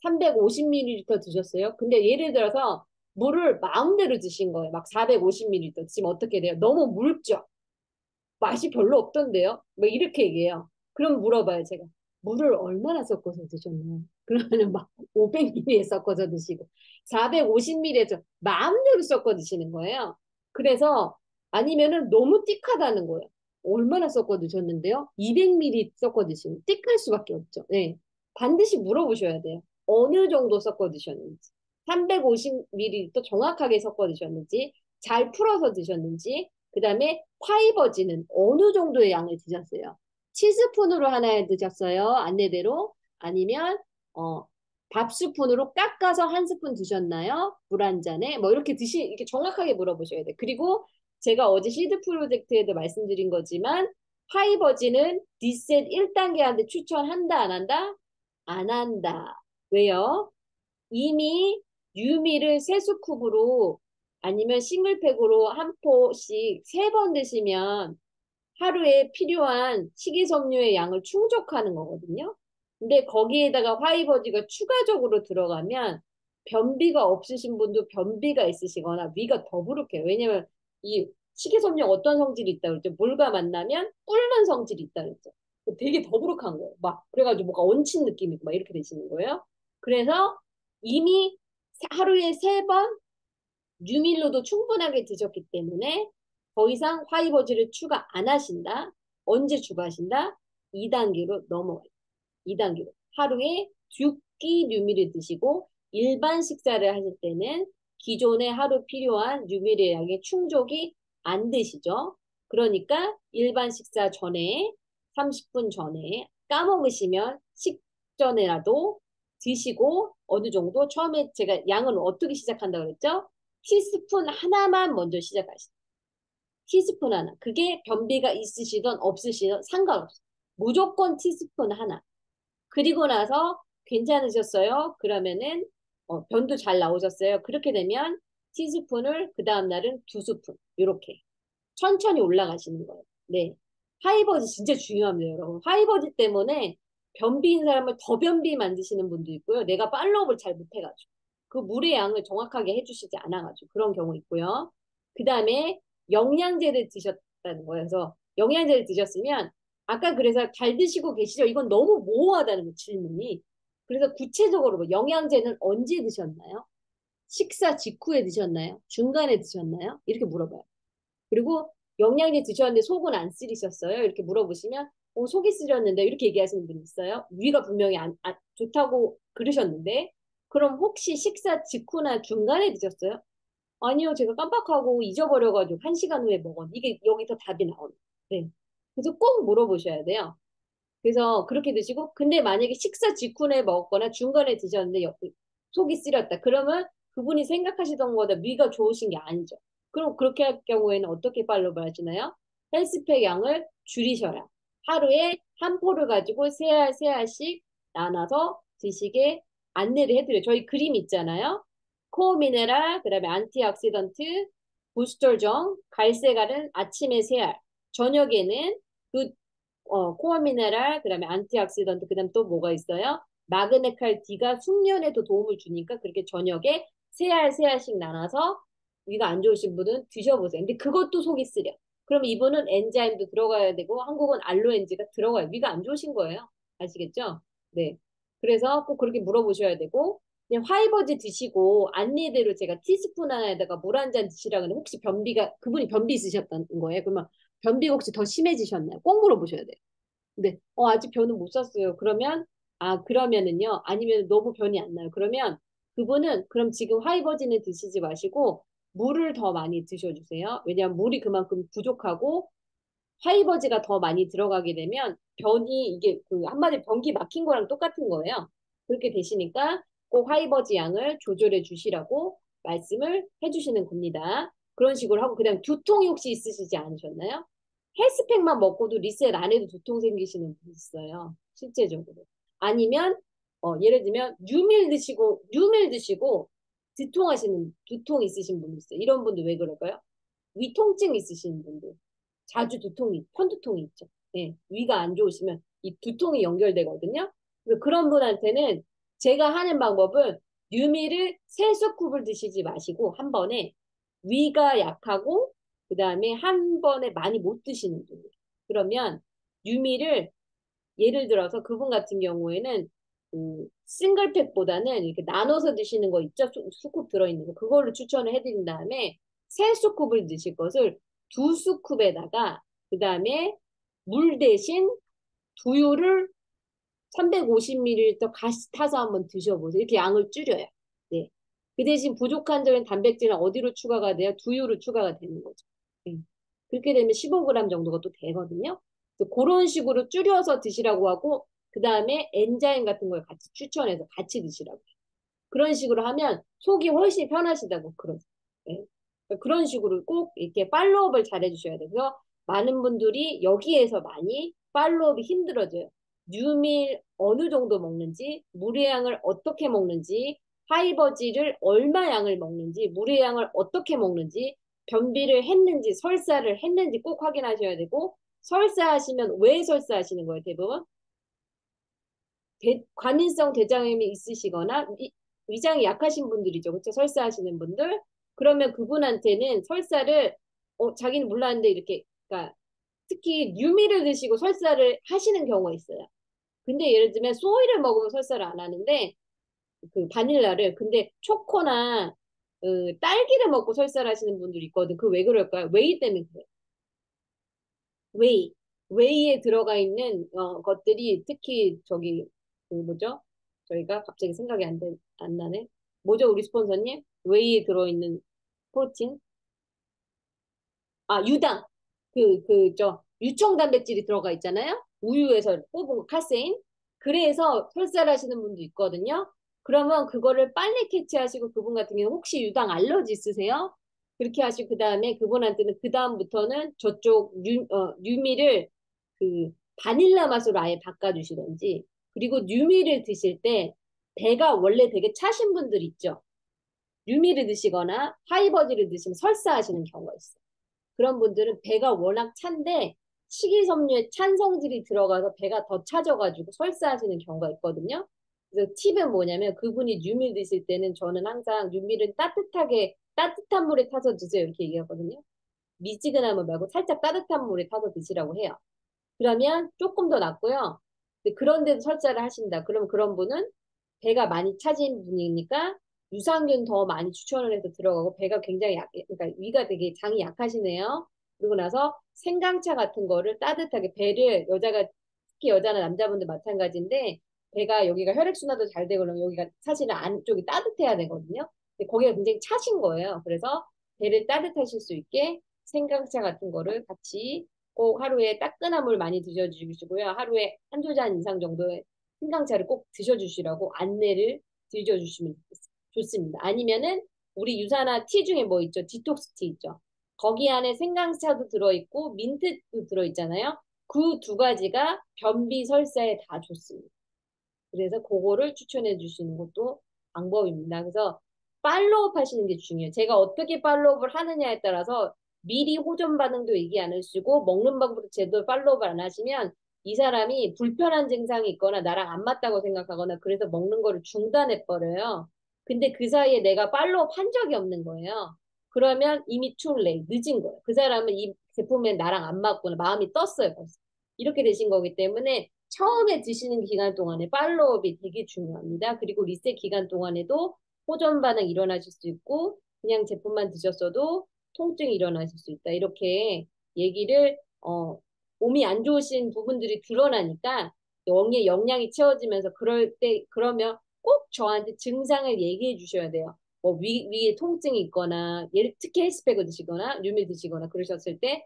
350ml 드셨어요? 근데 예를 들어서 물을 마음대로 드신 거예요. 막 450ml. 지금 어떻게 돼요? 너무 묽죠? 맛이 별로 없던데요? 뭐 이렇게 얘기해요. 그럼 물어봐요, 제가. 물을 얼마나 섞어서 드셨나요? 그러면은 막 500ml 섞어서 드시고 450ml에서 마음대로 섞어 드시는 거예요. 그래서 아니면은 너무 띡하다는 거예요. 얼마나 섞어 드셨는데요? 200ml 섞어 드시면 띡할 수밖에 없죠. 네. 반드시 물어보셔야 돼요. 어느 정도 섞어 드셨는지. 350ml 정확하게 섞어 드셨는지, 잘 풀어서 드셨는지, 그 다음에 파이버지는 어느 정도의 양을 드셨어요? 티스푼으로 하나 드셨어요? 안내대로? 아니면 어, 밥 스푼으로 깎아서 한 스푼 드셨나요? 물 한 잔에? 뭐 이렇게 이렇게 정확하게 물어보셔야 돼요. 그리고 제가 어제 시드 프로젝트에도 말씀드린 거지만 파이버지는 디셋 1단계한테 추천한다, 안 한다? 안 한다. 왜요? 이미 유미를 세 스쿱으로 아니면 싱글팩으로 한 포씩 3번 드시면 하루에 필요한 식이섬유의 양을 충족하는 거거든요. 근데 거기에다가 화이버지가 추가적으로 들어가면 변비가 없으신 분도 변비가 있으시거나 위가 더부룩해요. 왜냐면 이 식이섬유 어떤 성질이 있다 그랬죠? 물과 만나면 끓는 성질이 있다 그랬죠? 되게 더부룩한 거예요. 막 그래가지고 뭔가 얹힌 느낌이고 막 이렇게 되시는 거예요. 그래서 이미 하루에 3번 뉴밀로도 충분하게 드셨기 때문에 더 이상 화이버즈를 추가 안 하신다. 언제 추가하신다? 2단계로 넘어가요. 2단계로. 하루에 2끼 뉴밀을 드시고 일반 식사를 하실 때는 기존에 하루 필요한 뉴밀의 양의 충족이 안 되시죠. 그러니까 일반 식사 전에 30분 전에 까먹으시면 식전에라도 드시고 어느 정도 처음에 제가 양은 어떻게 시작한다고 그랬죠? 티스푼 하나만 먼저 시작하시죠. 티스푼 하나. 그게 변비가 있으시든 없으시든 상관없어요. 무조건 티스푼 하나. 그리고 나서 괜찮으셨어요? 그러면은 변도 잘 나오셨어요. 그렇게 되면 티스푼을 그 다음 날은 두 스푼 이렇게 천천히 올라가시는 거예요. 네. 하이버지 진짜 중요합니다, 여러분. 하이버지 때문에 변비인 사람을 더 변비 만드시는 분도 있고요. 내가 팔로우업을 잘 못해가지고 그 물의 양을 정확하게 해주시지 않아가지고 그런 경우 있고요. 그 다음에 영양제를 드셨다는 거예요. 그래서 영양제를 드셨으면 아까 그래서 잘 드시고 계시죠? 이건 너무 모호하다는 거, 질문이. 그래서 구체적으로 뭐 영양제는 언제 드셨나요? 식사 직후에 드셨나요? 중간에 드셨나요? 이렇게 물어봐요. 그리고 영양제 드셨는데 속은 안 쓰리셨어요? 이렇게 물어보시면 속이 쓰렸는데 이렇게 얘기하시는 분 있어요. 위가 분명히 좋다고 그러셨는데 그럼 혹시 식사 직후나 중간에 드셨어요? 아니요, 제가 깜빡하고 잊어버려가지고 1시간 후에 먹었는데 이게 여기서 답이 나오는 거예요. 네. 그래서 꼭 물어보셔야 돼요. 그래서 그렇게 드시고 근데 만약에 식사 직후에 먹거나 중간에 드셨는데 속이 쓰렸다. 그러면 그분이 생각하시던 것보다 위가 좋으신 게 아니죠. 그럼 그렇게 할 경우에는 어떻게 팔로우를 하시나요? 헬스팩 양을 줄이셔라. 하루에 한 포를 가지고 세 알씩 나눠서 드시게 안내를 해드려요. 저희 그림 있잖아요. 코어 미네랄, 그다음에 안티옥시던트, 부스터정, 갈색알은 아침에 세 알, 저녁에는 그 코어 미네랄, 그다음에 안티옥시던트, 그다음 또 뭐가 있어요? 마그네칼 D가 숙면에도 도움을 주니까 그렇게 저녁에 세 알씩 나눠서 위가 안 좋으신 분은 드셔보세요. 근데 그것도 속이 쓰려. 그럼 이분은 엔자임도 들어가야 되고 한국은 알로엔지가 들어가요. 위가 안 좋으신 거예요. 아시겠죠? 네. 그래서 꼭 그렇게 물어보셔야 되고 그냥 화이버즈 드시고 안리대로 제가 티스푼 하나에다가 물 한 잔 드시라 그러면 혹시 변비가 그분이 변비 있으셨다는 거예요. 그러면 변비가 혹시 더 심해지셨나요? 꼭 물어보셔야 돼요. 근데 아직 변은 못 샀어요. 그러면 그러면은요. 아니면 너무 변이 안 나요. 그러면 그분은 그럼 지금 하이버진을 드시지 마시고 물을 더 많이 드셔주세요. 왜냐하면 물이 그만큼 부족하고 하이버지가 더 많이 들어가게 되면 변이 이게 그 한마디 변기 막힌 거랑 똑같은 거예요. 그렇게 되시니까 꼭 하이버지 양을 조절해 주시라고 말씀을 해주시는 겁니다. 그런 식으로 하고 그다음 두통이 혹시 있으시지 않으셨나요? 헬스팩만 먹고도 리셋 안 해도 두통 생기시는 분 있어요. 실제적으로. 아니면 예를 들면 뉴밀 드시고 두통 있으신 분 있어요. 이런 분들 왜 그럴까요? 위통증 있으신 분들. 자주 편두통이 있죠. 예, 위가 안 좋으시면 이 두통이 연결되거든요. 그래서 그런 분한테는 제가 하는 방법은 뉴미를 세 스쿱을 드시지 마시고 한 번에 위가 약하고 그 다음에 한 번에 많이 못 드시는 분들. 그러면 뉴미를 예를 들어서 그분 같은 경우에는 싱글팩보다는 이렇게 나눠서 드시는 거 있죠? 수쿱 들어있는 거. 그걸로 추천을 해드린 다음에 세 스쿱을 드실 것을 두 스쿱에다가 그 다음에 물 대신 두유를 350ml 가시 타서 한번 드셔보세요. 이렇게 양을 줄여요. 네. 그 대신 부족한 점은 단백질은 어디로 추가가 돼요? 두유로 추가가 되는 거죠. 네. 그렇게 되면 15g 정도가 또 되거든요. 그래서 그런 식으로 줄여서 드시라고 하고 그 다음에 엔자임 같은 걸 같이 추천해서 같이 드시라고. 그런 식으로 하면 속이 훨씬 편하시다고 그러죠. 네. 그런 식으로 꼭 이렇게 팔로업을 잘 해주셔야 돼서 많은 분들이 여기에서 많이 팔로업이 힘들어져요. 뉴밀 어느 정도 먹는지, 물의 양을 어떻게 먹는지, 파이버지를 얼마 양을 먹는지, 물의 양을 어떻게 먹는지, 변비를 했는지, 설사를 했는지 꼭 확인하셔야 되고, 설사하시면 왜 설사하시는 거예요, 대부분? 과민성 대장염이 있으시거나 위장이 약하신 분들이죠. 그렇죠? 설사하시는 분들. 그러면 그분한테는 설사를 자기는 몰랐는데 이렇게 그러니까 특히 뉴미를 드시고 설사를 하시는 경우가 있어요. 근데 예를 들면 소이를 먹으면 설사를 안 하는데 그 바닐라를 근데 초코나 딸기를 먹고 설사를 하시는 분들이 있거든. 그 왜 그럴까요? 웨이 때문에 그래요. 웨이. 웨이에 들어가 있는 것들이 특히 저기 그 뭐죠? 저희가 갑자기 생각이 안 나네. 뭐죠, 우리 스폰서님? 웨이에 들어있는 프로틴? 유당. 유청 단백질이 들어가 있잖아요. 우유에서 뽑은 거, 카세인. 그래서 설사를 하시는 분도 있거든요. 그러면 그거를 빨리 캐치하시고 그분 같은 경우는 혹시 유당 알러지 있으세요? 그렇게 하시고 그다음에 그분한테는 그다음부터는 저쪽 뉴미를 그 바닐라 맛으로 아예 바꿔주시던지 그리고 뉴미를 드실 때 배가 원래 되게 차신 분들 있죠. 뉴미를 드시거나 하이버지를 드시면 설사하시는 경우가 있어요. 그런 분들은 배가 워낙 찬데 식이섬유에 찬 성질이 들어가서 배가 더 차져가지고 설사하시는 경우가 있거든요. 그래서 팁은 뭐냐면 그분이 뉴밀 드실 때는 저는 항상 뉴밀은 따뜻하게 따뜻한 물에 타서 드세요 이렇게 얘기하거든요. 미지근한 물 말고 살짝 따뜻한 물에 타서 드시라고 해요. 그러면 조금 더 낫고요. 근데 그런데도 설사를 하신다. 그럼 그런 분은 배가 많이 차진 분이니까 유산균 더 많이 추천을 해서 들어가고 배가 굉장히 그러니까 위가 되게 장이 약하시네요. 그리고 나서 생강차 같은 거를 따뜻하게 배를 여자가 특히 여자나 남자분들 마찬가지인데 배가 여기가 혈액순환도 잘 되고 그러면 여기가 사실은 안쪽이 따뜻해야 되거든요. 근데 거기가 굉장히 차신 거예요. 그래서 배를 따뜻하실 수 있게 생강차 같은 거를 같이 꼭 하루에 따끈한 물 많이 드셔주시고요. 하루에 한두 잔 이상 정도의 생강차를 꼭 드셔주시라고 안내를 드려주시면 좋습니다. 아니면은 우리 유산화 티 중에 뭐 있죠? 디톡스 티 있죠? 거기 안에 생강차도 들어있고 민트도 들어있잖아요. 그 두 가지가 변비 설사에 다 좋습니다. 그래서 그거를 추천해 주시는 것도 방법입니다. 그래서 팔로업 하시는 게 중요해요. 제가 어떻게 팔로업을 하느냐에 따라서 미리 호전 반응도 얘기 안 하시고 먹는 방법도 제대로 팔로업을 안 하시면 이 사람이 불편한 증상이 있거나 나랑 안 맞다고 생각하거나 그래서 먹는 거를 중단해 버려요. 근데 그 사이에 내가 팔로업 한 적이 없는 거예요. 그러면 이미 too late, 늦은 거예요. 그 사람은 이 제품에 나랑 안 맞구나. 마음이 떴어요, 벌써. 이렇게 되신 거기 때문에 처음에 드시는 기간 동안에 팔로업이 되게 중요합니다. 그리고 리셋 기간 동안에도 호전 반응 일어나실 수 있고 그냥 제품만 드셨어도 통증이 일어나실 수 있다. 이렇게 얘기를 몸이 안 좋으신 부분들이 드러나니까 영의 영양이 채워지면서 그럴 때 그러면 꼭 저한테 증상을 얘기해 주셔야 돼요. 뭐 위에 통증이 있거나 특히 헬스팩을 드시거나 뉴밀 드시거나 그러셨을 때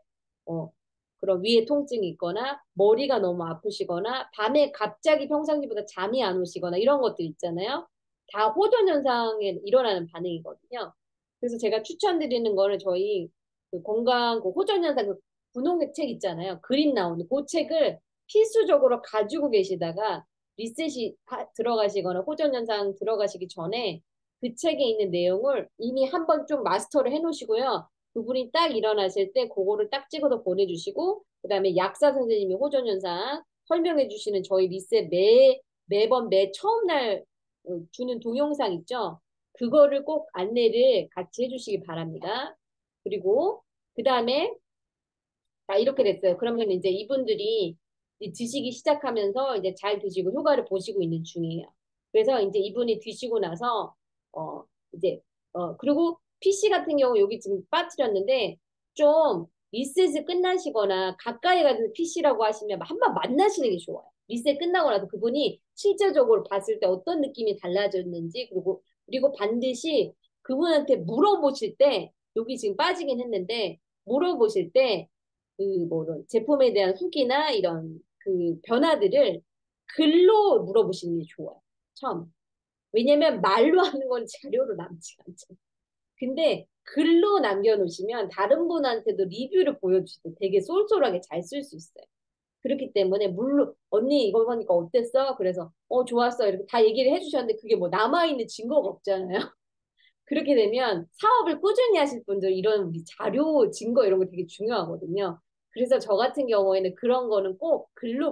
그런 위에 통증이 있거나 머리가 너무 아프시거나 밤에 갑자기 평상시보다 잠이 안 오시거나 이런 것들 있잖아요. 다 호전 현상에 일어나는 반응이거든요. 그래서 제가 추천드리는 거는 저희 그 건강 그 호전 현상 그 분홍의 책 있잖아요. 그림 나오는 그 책을 필수적으로 가지고 계시다가 리셋이 들어가시거나 호전 현상 들어가시기 전에 그 책에 있는 내용을 이미 한번 좀 마스터를 해놓으시고요. 그분이 딱 일어나실 때 그거를 딱 찍어서 보내주시고 그다음에 약사 선생님이 호전현상 설명해 주시는 저희 리셋 매번 매 처음 날 주는 동영상 있죠. 그거를 꼭 안내를 같이 해주시기 바랍니다. 그리고 그다음에 이렇게 됐어요. 그러면 이제 이분들이 이제 드시기 시작하면서 이제 잘 드시고 효과를 보시고 있는 중이에요. 그래서 이제 이분이 드시고 나서 어 이제 그리고 PC 같은 경우 여기 지금 빠뜨렸는데 좀 리셋이 끝나시거나 가까이 가서 PC라고 하시면 한번 만나시는 게 좋아요. 리셋 끝나고 나서 그분이 실제적으로 봤을 때 어떤 느낌이 달라졌는지 그리고 반드시 그분한테 물어보실 때 여기 지금 빠지긴 했는데 물어보실 때 그 뭐 제품에 대한 후기나 이런 그 변화들을 글로 물어보시는 게 좋아요. 처음. 왜냐면 말로 하는 건 자료로 남지 않죠. 근데 글로 남겨놓으시면 다른 분한테도 리뷰를 보여주실 때 되게 쏠쏠하게 잘 쓸 수 있어요. 그렇기 때문에 물론 언니 이거 보니까 어땠어? 그래서 좋았어 이렇게 다 얘기를 해주셨는데 그게 뭐 남아있는 증거가 없잖아요. 그렇게 되면 사업을 꾸준히 하실 분들 이런 우리 자료, 증거 이런 거 되게 중요하거든요. 그래서 저 같은 경우에는 그런 거는 꼭 글로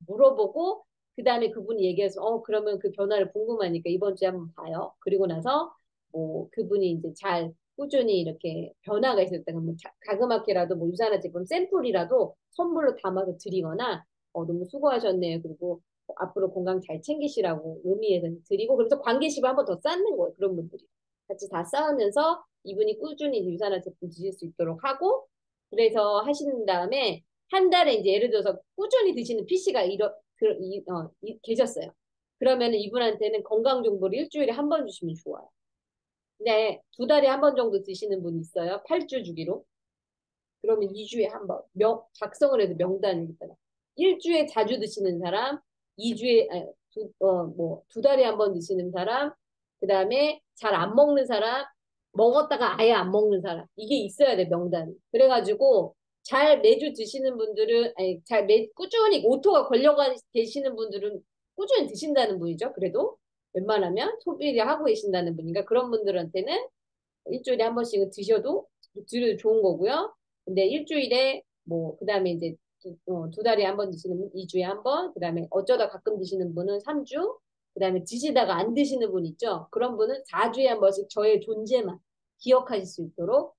물어보고 그다음에 그분이 얘기해서 그러면 그 변화를 궁금하니까 이번 주에 한번 봐요. 그리고 나서 뭐 그분이 이제 잘 꾸준히 이렇게 변화가 있을 때 뭐 가그맣게라도 뭐 유산화 제품 샘플이라도 선물로 담아서 드리거나 너무 수고하셨네요. 그리고 앞으로 건강 잘 챙기시라고 의미에서 드리고 그래서 관계십을 한번 더 쌓는 거예요. 그런 분들이 같이 다 쌓으면서 이분이 꾸준히 유산화 제품 드실 수 있도록 하고 그래서 하신 다음에 한 달에 이제 예를 들어서 꾸준히 드시는 PC가 계셨어요. 그러면 이분한테는 건강 정보를 일주일에 한 번 주시면 좋아요. 근데 두 달에 한 번 정도 드시는 분 있어요. 8주 주기로. 그러면 2주에 한 번. 작성을 해서 명단을 있잖아. 일주에 자주 드시는 사람, 2주에, 두 달에 한 번 드시는 사람, 그 다음에 잘 안 먹는 사람, 먹었다가 아예 안 먹는 사람. 이게 있어야 돼, 명단이. 그래가지고, 잘 매주 드시는 분들은, 아니, 꾸준히 오토가 걸려가 계시는 분들은 꾸준히 드신다는 분이죠. 그래도 웬만하면 소비를 하고 계신다는 분이니까 그런 분들한테는 일주일에 한 번씩은 드셔도 좋은 거고요. 근데 일주일에 그 다음에 이제 두 달에 한 번 드시는 분, 2주에 한 번, 그 다음에 어쩌다 가끔 드시는 분은 3주, 그 다음에 드시다가 안 드시는 분 있죠. 그런 분은 4주에 한 번씩 저의 존재만 기억하실 수 있도록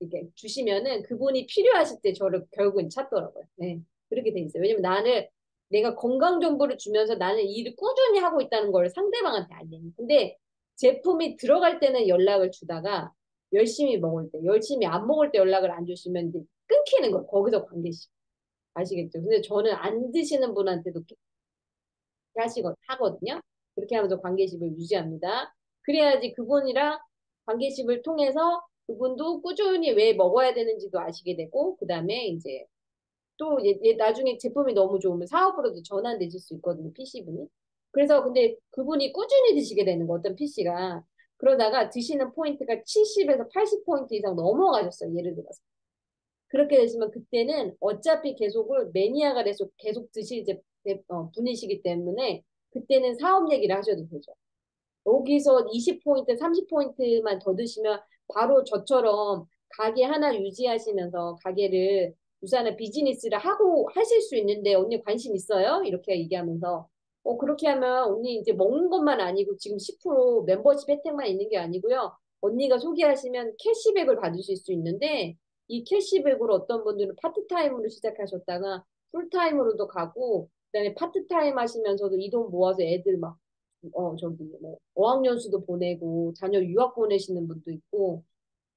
이렇게 주시면은 그분이 필요하실 때 저를 결국엔 찾더라고요. 네. 그렇게 돼 있어요. 왜냐면 내가 건강 정보를 주면서 나는 일을 꾸준히 하고 있다는 걸 상대방한테 알려요. 근데 제품이 들어갈 때는 연락을 주다가 열심히 먹을 때, 열심히 안 먹을 때 연락을 안 주시면 이제 끊기는 거예요. 거기서 관계식. 아시겠죠? 근데 저는 안 드시는 분한테도 하거든요. 그렇게 하면서 관계식을 유지합니다. 그래야지 그분이랑 관계식을 통해서 그분도 꾸준히 왜 먹어야 되는지도 아시게 되고, 그 다음에 이제 또 나중에 제품이 너무 좋으면 사업으로도 전환되실 수 있거든요, PC분이. 그래서 근데 그분이 꾸준히 드시게 되는 거, 어떤 PC가. 그러다가 드시는 포인트가 70에서 80포인트 이상 넘어가셨어요, 예를 들어서. 그렇게 되시면 그때는 어차피 매니아가 돼서 계속 드실 분이시기 때문에 그때는 사업 얘기를 하셔도 되죠. 여기서 20포인트, 30포인트만 더 드시면 바로 저처럼 가게 하나 유지하시면서 가게를 유산한 비즈니스를 하고 하실 수 있는데 언니 관심 있어요? 이렇게 얘기하면서 그렇게 하면 언니 이제 먹는 것만 아니고 지금 10% 멤버십 혜택만 있는 게 아니고요. 언니가 소개하시면 캐시백을 받으실 수 있는데 이 캐시백으로 어떤 분들은 파트타임으로 시작하셨다가 풀타임으로도 가고 그다음에 파트타임 하시면서도 이 돈 모아서 애들 막 저기, 어학연수도 보내고, 자녀 유학 보내시는 분도 있고,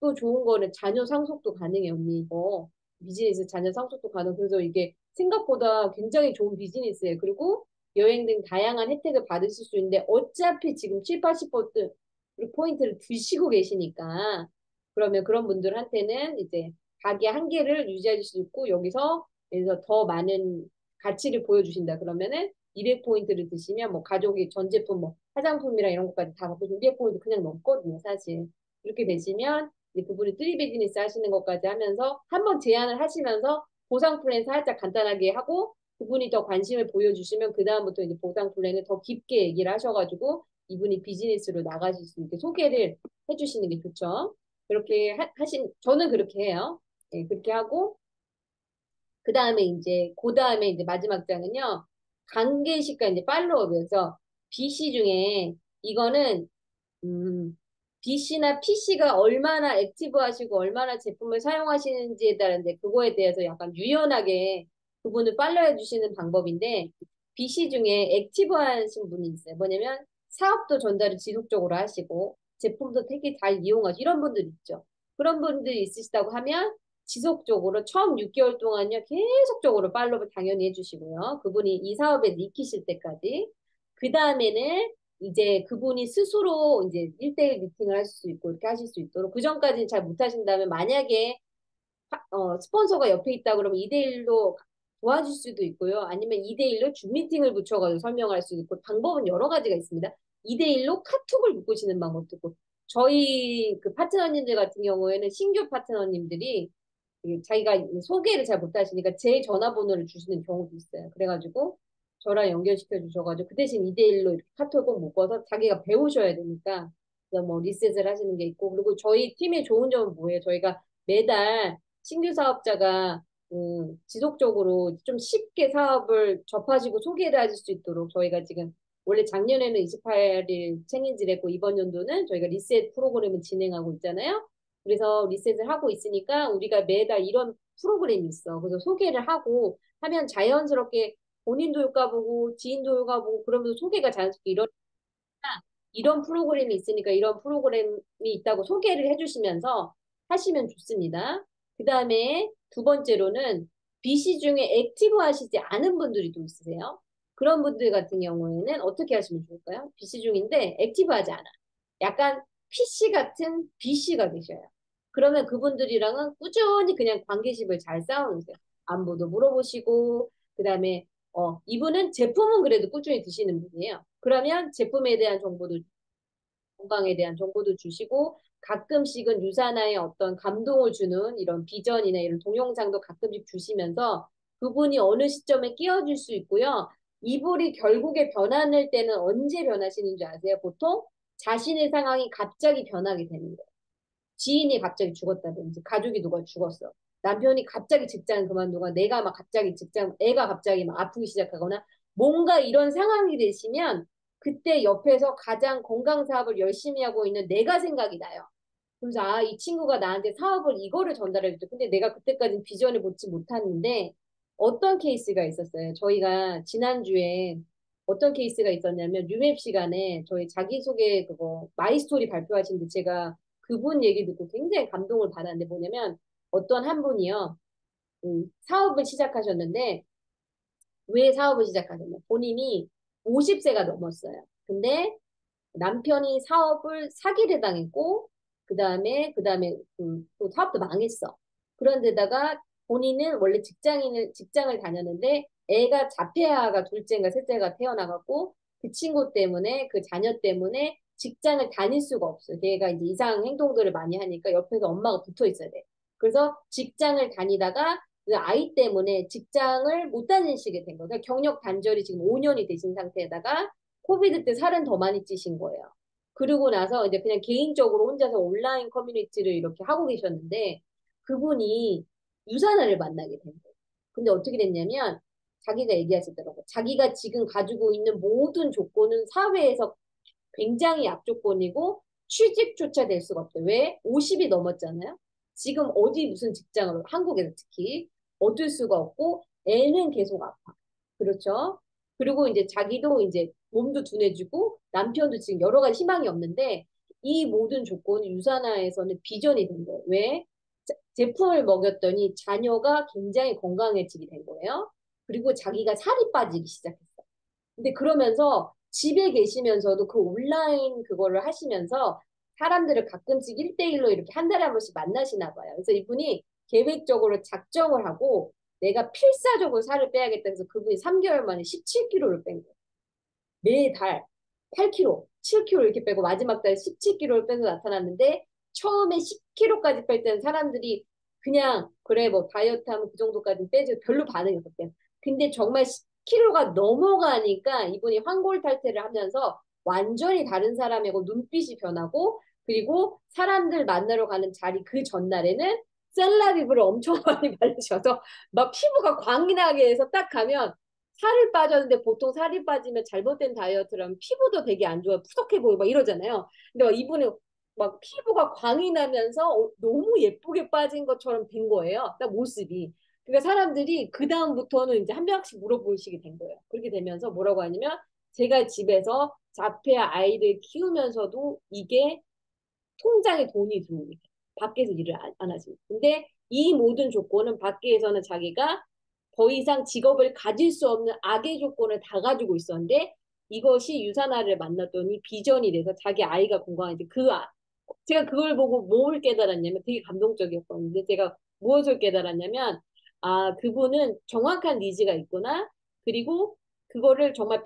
또 좋은 거는 자녀 상속도 가능해요, 언니, 이거. 비즈니스 자녀 상속도 가능. 그래서 이게 생각보다 굉장히 좋은 비즈니스예요. 그리고 여행 등 다양한 혜택을 받으실 수 있는데, 어차피 지금 7, 80% 포인트를 드시고 계시니까, 그러면 그런 분들한테는 이제 가게 한 개를 유지할 수 있고, 여기서 더 많은 가치를 보여주신다. 그러면은 200포인트를 드시면 뭐 가족이 전 제품 뭐 화장품이랑 이런 것까지 다 갖고 200포인트 그냥 넘거든요, 사실. 이렇게 되시면 이제 그분이 트리 비즈니스 하시는 것까지 하면서 한번 제안을 하시면서 보상 플랜 살짝 간단하게 하고 그분이 더 관심을 보여주시면 그다음부터 이제 보상 플랜을 더 깊게 얘기를 하셔가지고 이분이 비즈니스로 나가실 수 있게 소개를 해주시는 게 좋죠. 그렇게 저는 그렇게 해요. 네, 그렇게 하고 그 다음에 이제 마지막 장은요. 관계식과 이제 팔로업에서 BC 중에 이거는 BC나 PC가 얼마나 액티브 하시고 얼마나 제품을 사용하시는지에 따른데 그거에 대해서 약간 유연하게 그분을 팔로우해 주시는 방법인데 BC 중에 액티브 하신 분이 있어요. 뭐냐면 사업도 전달을 지속적으로 하시고 제품도 되게 잘 이용하시고 이런 분들 있죠. 그런 분들이 있으시다고 하면 지속적으로 처음 6개월 동안요 계속적으로 팔로우를 당연히 해주시고요. 그분이 이 사업에 익히실 때까지 그 다음에는 이제 그분이 스스로 이제 1대1 미팅을 하실 수 있고 이렇게 하실 수 있도록 그 전까지는 잘 못하신다면 만약에 스폰서가 옆에 있다 그러면 2대1로 도와줄 수도 있고요. 아니면 2대1로 줌 미팅을 붙여가지고 설명할 수도 있고 방법은 여러 가지가 있습니다. 2대1로 카톡을 묶으시는 방법도 있고 저희 그 파트너님들 같은 경우에는 신규 파트너님들이 자기가 소개를 잘 못하시니까 제 전화번호를 주시는 경우도 있어요. 그래가지고 저랑 연결시켜 주셔가지고 그 대신 2대1로 이렇게 카톡을 묶어서 자기가 배우셔야 되니까 그래서 뭐 리셋을 하시는 게 있고 그리고 저희 팀의 좋은 점은 뭐예요? 저희가 매달 신규 사업자가 지속적으로 좀 쉽게 사업을 접하시고 소개를 하실 수 있도록 저희가 지금 원래 작년에는 28일 챙인지를 했고 이번 연도는 저희가 리셋 프로그램을 진행하고 있잖아요. 그래서 리셋을 하고 있으니까 우리가 매달 이런 프로그램이 있어. 그래서 소개를 하고 하면 자연스럽게 본인도 효과 보고 지인도 효과 보고 그러면서 소개가 자연스럽게 이런 프로그램이 있으니까 이런 프로그램이 있다고 소개를 해주시면서 하시면 좋습니다. 그 다음에 두 번째로는 BC 중에 액티브 하시지 않은 분들이 또 있으세요. 그런 분들 같은 경우에는 어떻게 하시면 좋을까요? BC 중인데 액티브 하지 않아. 약간 PC 같은 BC가 되셔요. 그러면 그분들이랑은 꾸준히 그냥 관계십을 잘 쌓아놓으세요. 안부도 물어보시고, 그 다음에 이분은 제품은 그래도 꾸준히 드시는 분이에요. 그러면 제품에 대한 정보도, 건강에 대한 정보도 주시고, 가끔씩은 유산화에 어떤 감동을 주는 이런 비전이나 이런 동영상도 가끔씩 주시면서 그분이 어느 시점에 끼어줄 수 있고요. 이분이 결국에 변화할 때는 언제 변하시는 줄 아세요? 보통 자신의 상황이 갑자기 변하게 되는 거예요. 지인이 갑자기 죽었다든지 가족이 누가 죽었어. 남편이 갑자기 직장 그만두거나 내가 막 갑자기 직장 애가 갑자기 막 아프기 시작하거나 뭔가 이런 상황이 되시면 그때 옆에서 가장 건강 사업을 열심히 하고 있는 내가 생각이 나요. 그래서 아, 이 친구가 나한테 사업을 이거를 전달해줬죠. 근데 내가 그때까지 비전을 보지 못했는데 어떤 케이스가 있었어요. 저희가 지난주에 어떤 케이스가 있었냐면 뉴맵 시간에 저희 자기소개 그거 마이스토리 발표하시는데 제가 그분 얘기 듣고 굉장히 감동을 받았는데 뭐냐면 어떤 한 분이요. 사업을 시작하셨는데 왜 사업을 시작하셨냐. 본인이 50세가 넘었어요. 근데 남편이 사업을 사기를 당했고 그다음에 또 사업도 망했어. 그런데다가 본인은 원래 직장을 다녔는데 애가 자폐아가 둘째인가 셋째가 태어나갖고 그 친구 때문에 그 자녀 때문에 직장을 다닐 수가 없어요. 걔가 이제 이상 행동들을 많이 하니까 옆에서 엄마가 붙어 있어야 돼. 그래서 직장을 다니다가 그 아이 때문에 직장을 못 다니시게 된 거예요. 그러니까 경력 단절이 지금 5년이 되신 상태에다가 코비드 때 살은 더 많이 찌신 거예요. 그러고 나서 이제 그냥 개인적으로 혼자서 온라인 커뮤니티를 이렇게 하고 계셨는데 그분이 유산화를 만나게 된 거예요. 근데 어떻게 됐냐면 자기가 얘기하시더라고. 자기가 지금 가지고 있는 모든 조건은 사회에서 굉장히 약조건이고 취직조차 될 수가 없어요. 왜? 50이 넘었잖아요. 지금 어디 무슨 직장으로 한국에서 특히 얻을 수가 없고 애는 계속 아파. 그렇죠? 그리고 이제 자기도 이제 몸도 둔해지고 남편도 지금 여러 가지 희망이 없는데 이 모든 조건이 유산화에서는 비전이 된 거예요. 왜? 제품을 먹였더니 자녀가 굉장히 건강해지게 된 거예요. 그리고 자기가 살이 빠지기 시작했어요. 근데 그러면서 집에 계시면서도 그 온라인 그거를 하시면서 사람들을 가끔씩 1대1로 이렇게 한 달에 한 번씩 만나시나 봐요. 그래서 이분이 계획적으로 작정을 하고 내가 필사적으로 살을 빼야겠다 해서 그분이 3개월 만에 17kg를 뺀 거예요. 매달 8kg, 7kg 이렇게 빼고 마지막 달에 17kg를 빼서 나타났는데 처음에 10kg까지 뺄 때는 사람들이 그냥 그래 뭐 다이어트 하면 그 정도까지 빼지 별로 반응이 없었대요. 근데 정말 10kg가 넘어가니까 이분이 환골탈태를 하면서 완전히 다른 사람이고 눈빛이 변하고 그리고 사람들 만나러 가는 자리 그 전날에는 셀라리브를 엄청 많이 바르셔서 막 피부가 광이 나게 해서 딱 가면 살을 빠졌는데 보통 살이 빠지면 잘못된 다이어트라면 피부도 되게 안 좋아요. 푸석해 보이고 막 이러잖아요. 근데 막 이분은 막 피부가 광이 나면서 너무 예쁘게 빠진 것처럼 된 거예요. 딱 모습이. 그러니까 사람들이 그 다음부터는 이제 한 명씩 물어보시게 된 거예요. 그렇게 되면서 뭐라고 하냐면 제가 집에서 자폐아 아이를 키우면서도 이게 통장에 돈이 들어오니까 밖에서 일을 안 하지. 근데 이 모든 조건은 밖에서는 자기가 더 이상 직업을 가질 수 없는 악의 조건을 다 가지고 있었는데 이것이 유산화를 만났더니 비전이 돼서 자기 아이가 건강해지 제가 그걸 보고 뭘 깨달았냐면 되게 감동적이었거든요. 제가 무엇을 깨달았냐면 아 그분은 정확한 니즈가 있구나. 그리고 그거를 정말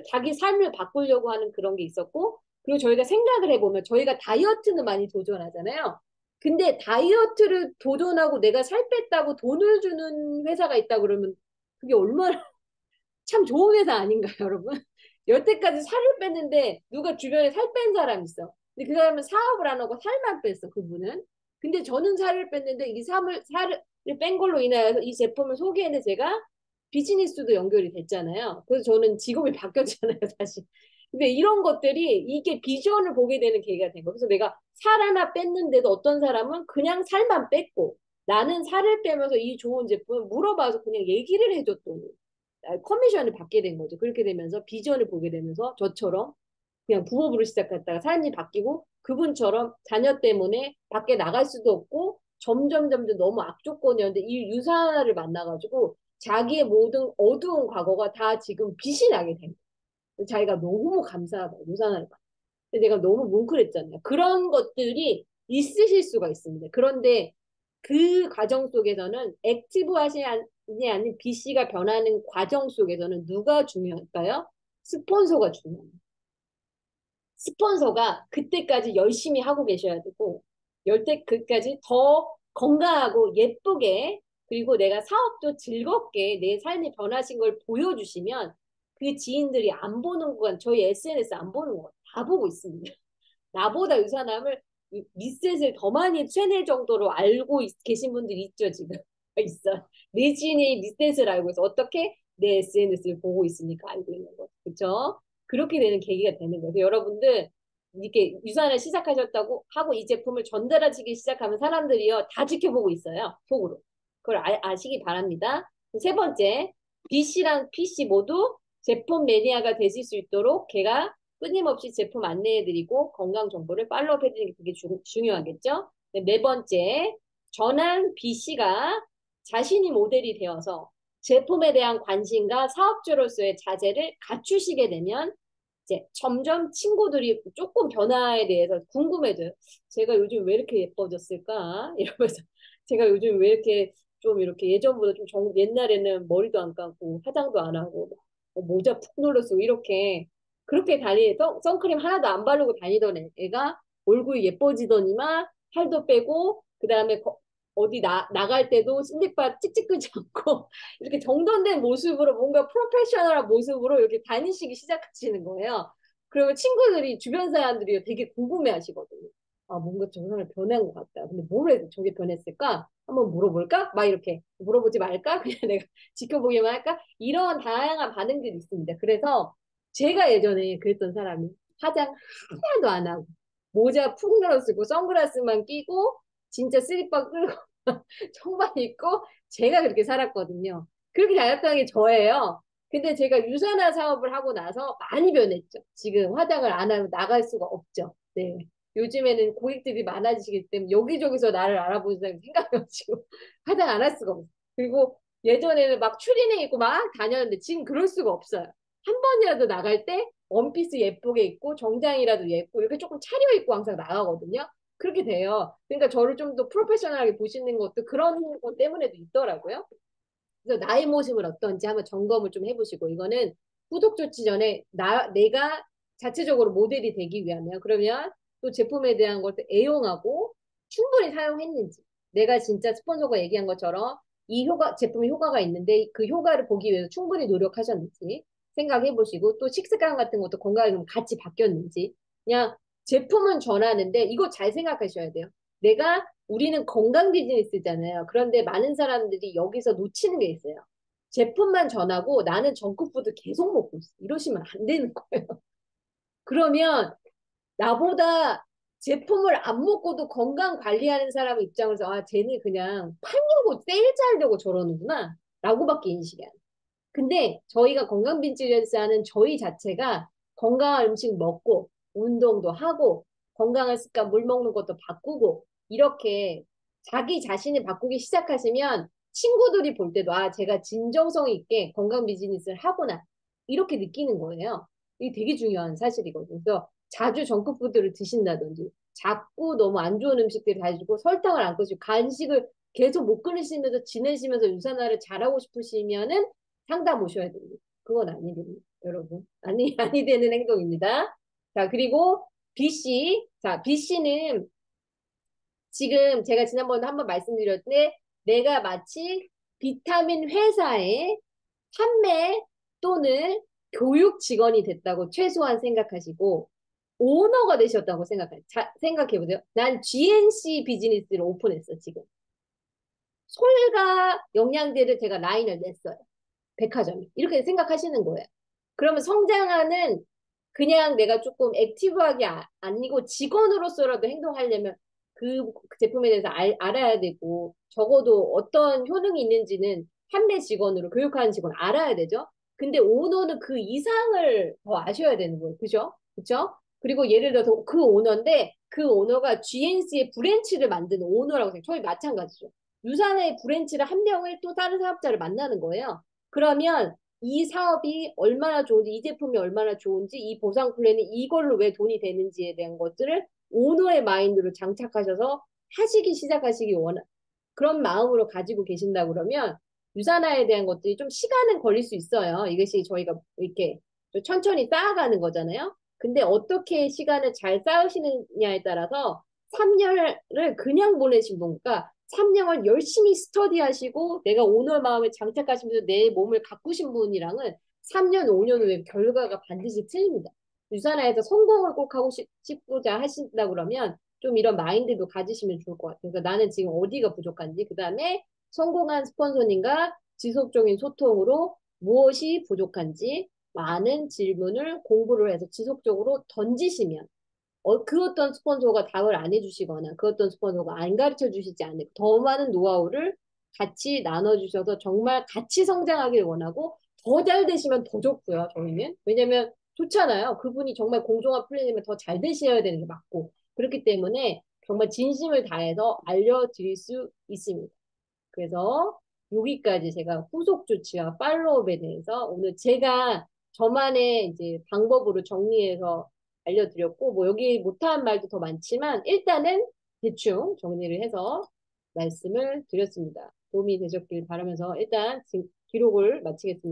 자기 삶을 바꾸려고 하는 그런 게 있었고 그리고 저희가 생각을 해보면 저희가 다이어트는 많이 도전하잖아요. 근데 다이어트를 도전하고 내가 살 뺐다고 돈을 주는 회사가 있다 그러면 그게 얼마나 참 좋은 회사 아닌가요, 여러분? 여태까지 살을 뺐는데 누가 주변에 살 뺀 사람 있어. 근데 그 사람은 사업을 안 하고 살만 뺐어, 그분은. 근데 저는 살을 뺐는데 이 살을 뺀 걸로 인하여서 이 제품을 소개했는데 제가 비즈니스도 연결이 됐잖아요. 그래서 저는 직업이 바뀌었잖아요, 사실. 근데 이런 것들이 이게 비전을 보게 되는 계기가 된 거예요. 그래서 내가 살 하나 뺐는데도 어떤 사람은 그냥 살만 뺐고 나는 살을 빼면서 이 좋은 제품을 물어봐서 그냥 얘기를 해줬더니 커미션을 받게 된 거죠. 그렇게 되면서 비전을 보게 되면서 저처럼 그냥 부업으로 시작했다가 삶이 바뀌고 그분처럼 자녀 때문에 밖에 나갈 수도 없고 점점 너무 악조건이었는데 이 유산화를 만나가지고 자기의 모든 어두운 과거가 다 지금 빛이 나게 된 거예요. 자기가 너무 감사하다. 유산화를 받. 근데 내가 너무 뭉클했잖아요. 그런 것들이 있으실 수가 있습니다. 그런데 그 과정 속에서는 액티브하지 않는 BC가 변하는 과정 속에서는 누가 중요할까요? 스폰서가 중요해요. 스폰서가 그때까지 열심히 하고 계셔야 되고, 열때 그까지 더 건강하고 예쁘게, 그리고 내가 사업도 즐겁게 내 삶이 변하신 걸 보여주시면 그 지인들이 안 보는 건 저희 SNS 안 보는 거 다 보고 있습니다. 나보다 이 사람을 리셋을 더 많이 최낼 정도로 알고 계신 분들이 있죠, 지금. 있어. 내 지인이 리셋을 알고 있어. 어떻게? 내 SNS를 보고 있으니까 알고 있는 거죠. 그렇죠? 그렇게 되는 계기가 되는 거예요. 여러분들 이렇게 유산을 시작하셨다고 하고 이 제품을 전달하시기 시작하면 사람들이요 다 지켜보고 있어요. 속으로. 그걸 아시기 바랍니다. 세 번째, B씨랑 PC 모두 제품 매니아가 되실 수 있도록 걔가 끊임없이 제품 안내해드리고 건강 정보를 팔로우 해드리는 게 되게 중요하겠죠? 네 번째, 전환 B씨가 자신이 모델이 되어서 제품에 대한 관심과 사업주로서의 자재를 갖추시게 되면 이제 점점 친구들이 조금 변화에 대해서 궁금해져요. 제가 요즘 왜 이렇게 예뻐졌을까? 이러면서 제가 요즘 왜 이렇게 좀 이렇게 예전보다 좀 옛날에는 머리도 안 감고 화장도 안 하고 모자 푹 눌러쓰고 이렇게 그렇게 선크림 하나도 안 바르고 다니던 애가 얼굴이 예뻐지더니만 살도 빼고 그다음에 어디 나갈 때도 슬리퍼 찍찍 끄지 않고 이렇게 정돈된 모습으로 뭔가 프로페셔널한 모습으로 이렇게 다니시기 시작하시는 거예요. 그러면 친구들이 주변 사람들이 되게 궁금해 하시거든요. 아, 뭔가 저 사람 변한 것 같다. 근데 뭘 해서 저게 변했을까? 한번 물어볼까? 막 이렇게 물어보지 말까? 그냥 내가 지켜보기만 할까? 이런 다양한 반응들이 있습니다. 그래서 제가 예전에 그랬던 사람이 화장 하나도 안 하고 모자 푹 늘어 쓰고 선글라스만 끼고 진짜 슬리퍼 끌고 청바지 입고 제가 그렇게 살았거든요. 그렇게 다녔던 게 저예요. 근데 제가 유산화 사업을 하고 나서 많이 변했죠. 지금 화장을 안 하면 나갈 수가 없죠. 네. 요즘에는 고객들이 많아지기 때문에 여기저기서 나를 알아보는 생각이 없고 화장 안 할 수가 없어요. 그리고 예전에는 막 추리닝 입고 막 다녔는데 지금 그럴 수가 없어요. 한 번이라도 나갈 때 원피스 예쁘게 입고 정장이라도 예쁘고 이렇게 조금 차려입고 항상 나가거든요. 그렇게 돼요. 그러니까 저를 좀 더 프로페셔널하게 보시는 것도 그런 것 때문에도 있더라고요. 그래서 나의 모습을 어떤지 한번 점검을 좀 해보시고 이거는 구독 조치 전에 내가 자체적으로 모델이 되기 위하면 그러면 또 제품에 대한 것도 애용하고 충분히 사용했는지 내가 진짜 스폰서가 얘기한 것처럼 이 제품의 효과가 있는데 그 효과를 보기 위해서 충분히 노력하셨는지 생각해 보시고 또 식습관 같은 것도 건강에 같이 바뀌었는지 그냥 제품은 전하는데 이거 잘 생각하셔야 돼요. 우리는 건강 비즈니스잖아요. 그런데 많은 사람들이 여기서 놓치는 게 있어요. 제품만 전하고 나는 정크푸드 계속 먹고 있어. 이러시면 안 되는 거예요. 그러면 나보다 제품을 안 먹고도 건강 관리하는 사람 입장에서 아, 쟤는 그냥 팔려고 세일 짜려고 저러는구나. 라고밖에 인식이 안 돼요. 근데 저희가 건강 비즈니스 하는 저희 자체가 건강한 음식 먹고 운동도 하고 건강한 습관 물 먹는 것도 바꾸고 이렇게 자기 자신을 바꾸기 시작하시면 친구들이 볼 때도 아 제가 진정성 있게 건강 비즈니스를 하구나 이렇게 느끼는 거예요. 이게 되게 중요한 사실이거든요. 그래서 자주 정크푸드를 드신다든지 자꾸 너무 안 좋은 음식들 가지고 설탕을 안 끊으시고 간식을 계속 못 끊으시면서 지내시면서 유산화를 잘하고 싶으시면은 상담 오셔야 됩니다. 그건 아니 됩니다. 여러분. 아니 되는 행동입니다. 자, 그리고 B씨. 자, B씨는 지금 제가 지난번에 한번 말씀드렸는데 내가 마치 비타민 회사의 판매 또는 교육 직원이 됐다고 최소한 생각하시고 오너가 되셨다고 생각해보세요. 난 GNC 비즈니스를 오픈했어, 지금. 솔과 영양제를 제가 라인을 냈어요. 백화점이. 이렇게 생각하시는 거예요. 그러면 성장하는 그냥 내가 조금 액티브하게 아니고 직원으로서라도 행동하려면 그 제품에 대해서 알아야 되고 적어도 어떤 효능이 있는지는 판매 직원으로 교육하는 직원 알아야 되죠. 근데 오너는 그 이상을 더 아셔야 되는 거예요. 그죠? 그죠? 그리고 예를 들어서 그 오너인데 그 오너가 GNC의 브랜치를 만드는 오너라고 생각해요. 저희 마찬가지죠. 유산의 브랜치를 한 명을 또 다른 사업자를 만나는 거예요. 그러면 이 사업이 얼마나 좋은지, 이 제품이 얼마나 좋은지, 이 보상 플랜이 이걸로 왜 돈이 되는지에 대한 것들을 오너의 마인드로 장착하셔서 하시기 시작하시기 그런 마음으로 가지고 계신다 그러면 유산화에 대한 것들이 좀 시간은 걸릴 수 있어요. 이것이 저희가 이렇게 좀 천천히 쌓아가는 거잖아요. 근데 어떻게 시간을 잘 쌓으시느냐에 따라서 3년을 그냥 보내신 분과 3년을 열심히 스터디하시고 내가 오늘 마음에 장착하시면서 내 몸을 가꾸신 분이랑은 3년, 5년 후에 결과가 반드시 틀립니다. 유산화에서 성공을 꼭 하고 싶고자 하신다 그러면 좀 이런 마인드도 가지시면 좋을 것 같아요. 그래서 나는 지금 어디가 부족한지, 그 다음에 성공한 스폰서님과 지속적인 소통으로 무엇이 부족한지 많은 질문을 공부를 해서 지속적으로 던지시면 그 어떤 스폰서가 답을 안 해주시거나 그 어떤 스폰서가 안 가르쳐 주시지 않는 더 많은 노하우를 같이 나눠주셔서 정말 같이 성장하길 원하고 더 잘 되시면 더 좋고요, 저희는. 왜냐면 좋잖아요. 그분이 정말 공정한 플레이면 더 잘 되셔야 되는 게 맞고. 그렇기 때문에 정말 진심을 다해서 알려드릴 수 있습니다. 그래서 여기까지 제가 후속 조치와 팔로우업에 대해서 오늘 제가 저만의 이제 방법으로 정리해서 알려드렸고, 뭐 여기 못한 말도 더 많지만 일단은 대충 정리를 해서 말씀을 드렸습니다. 도움이 되셨길 바라면서 일단 기록을 마치겠습니다.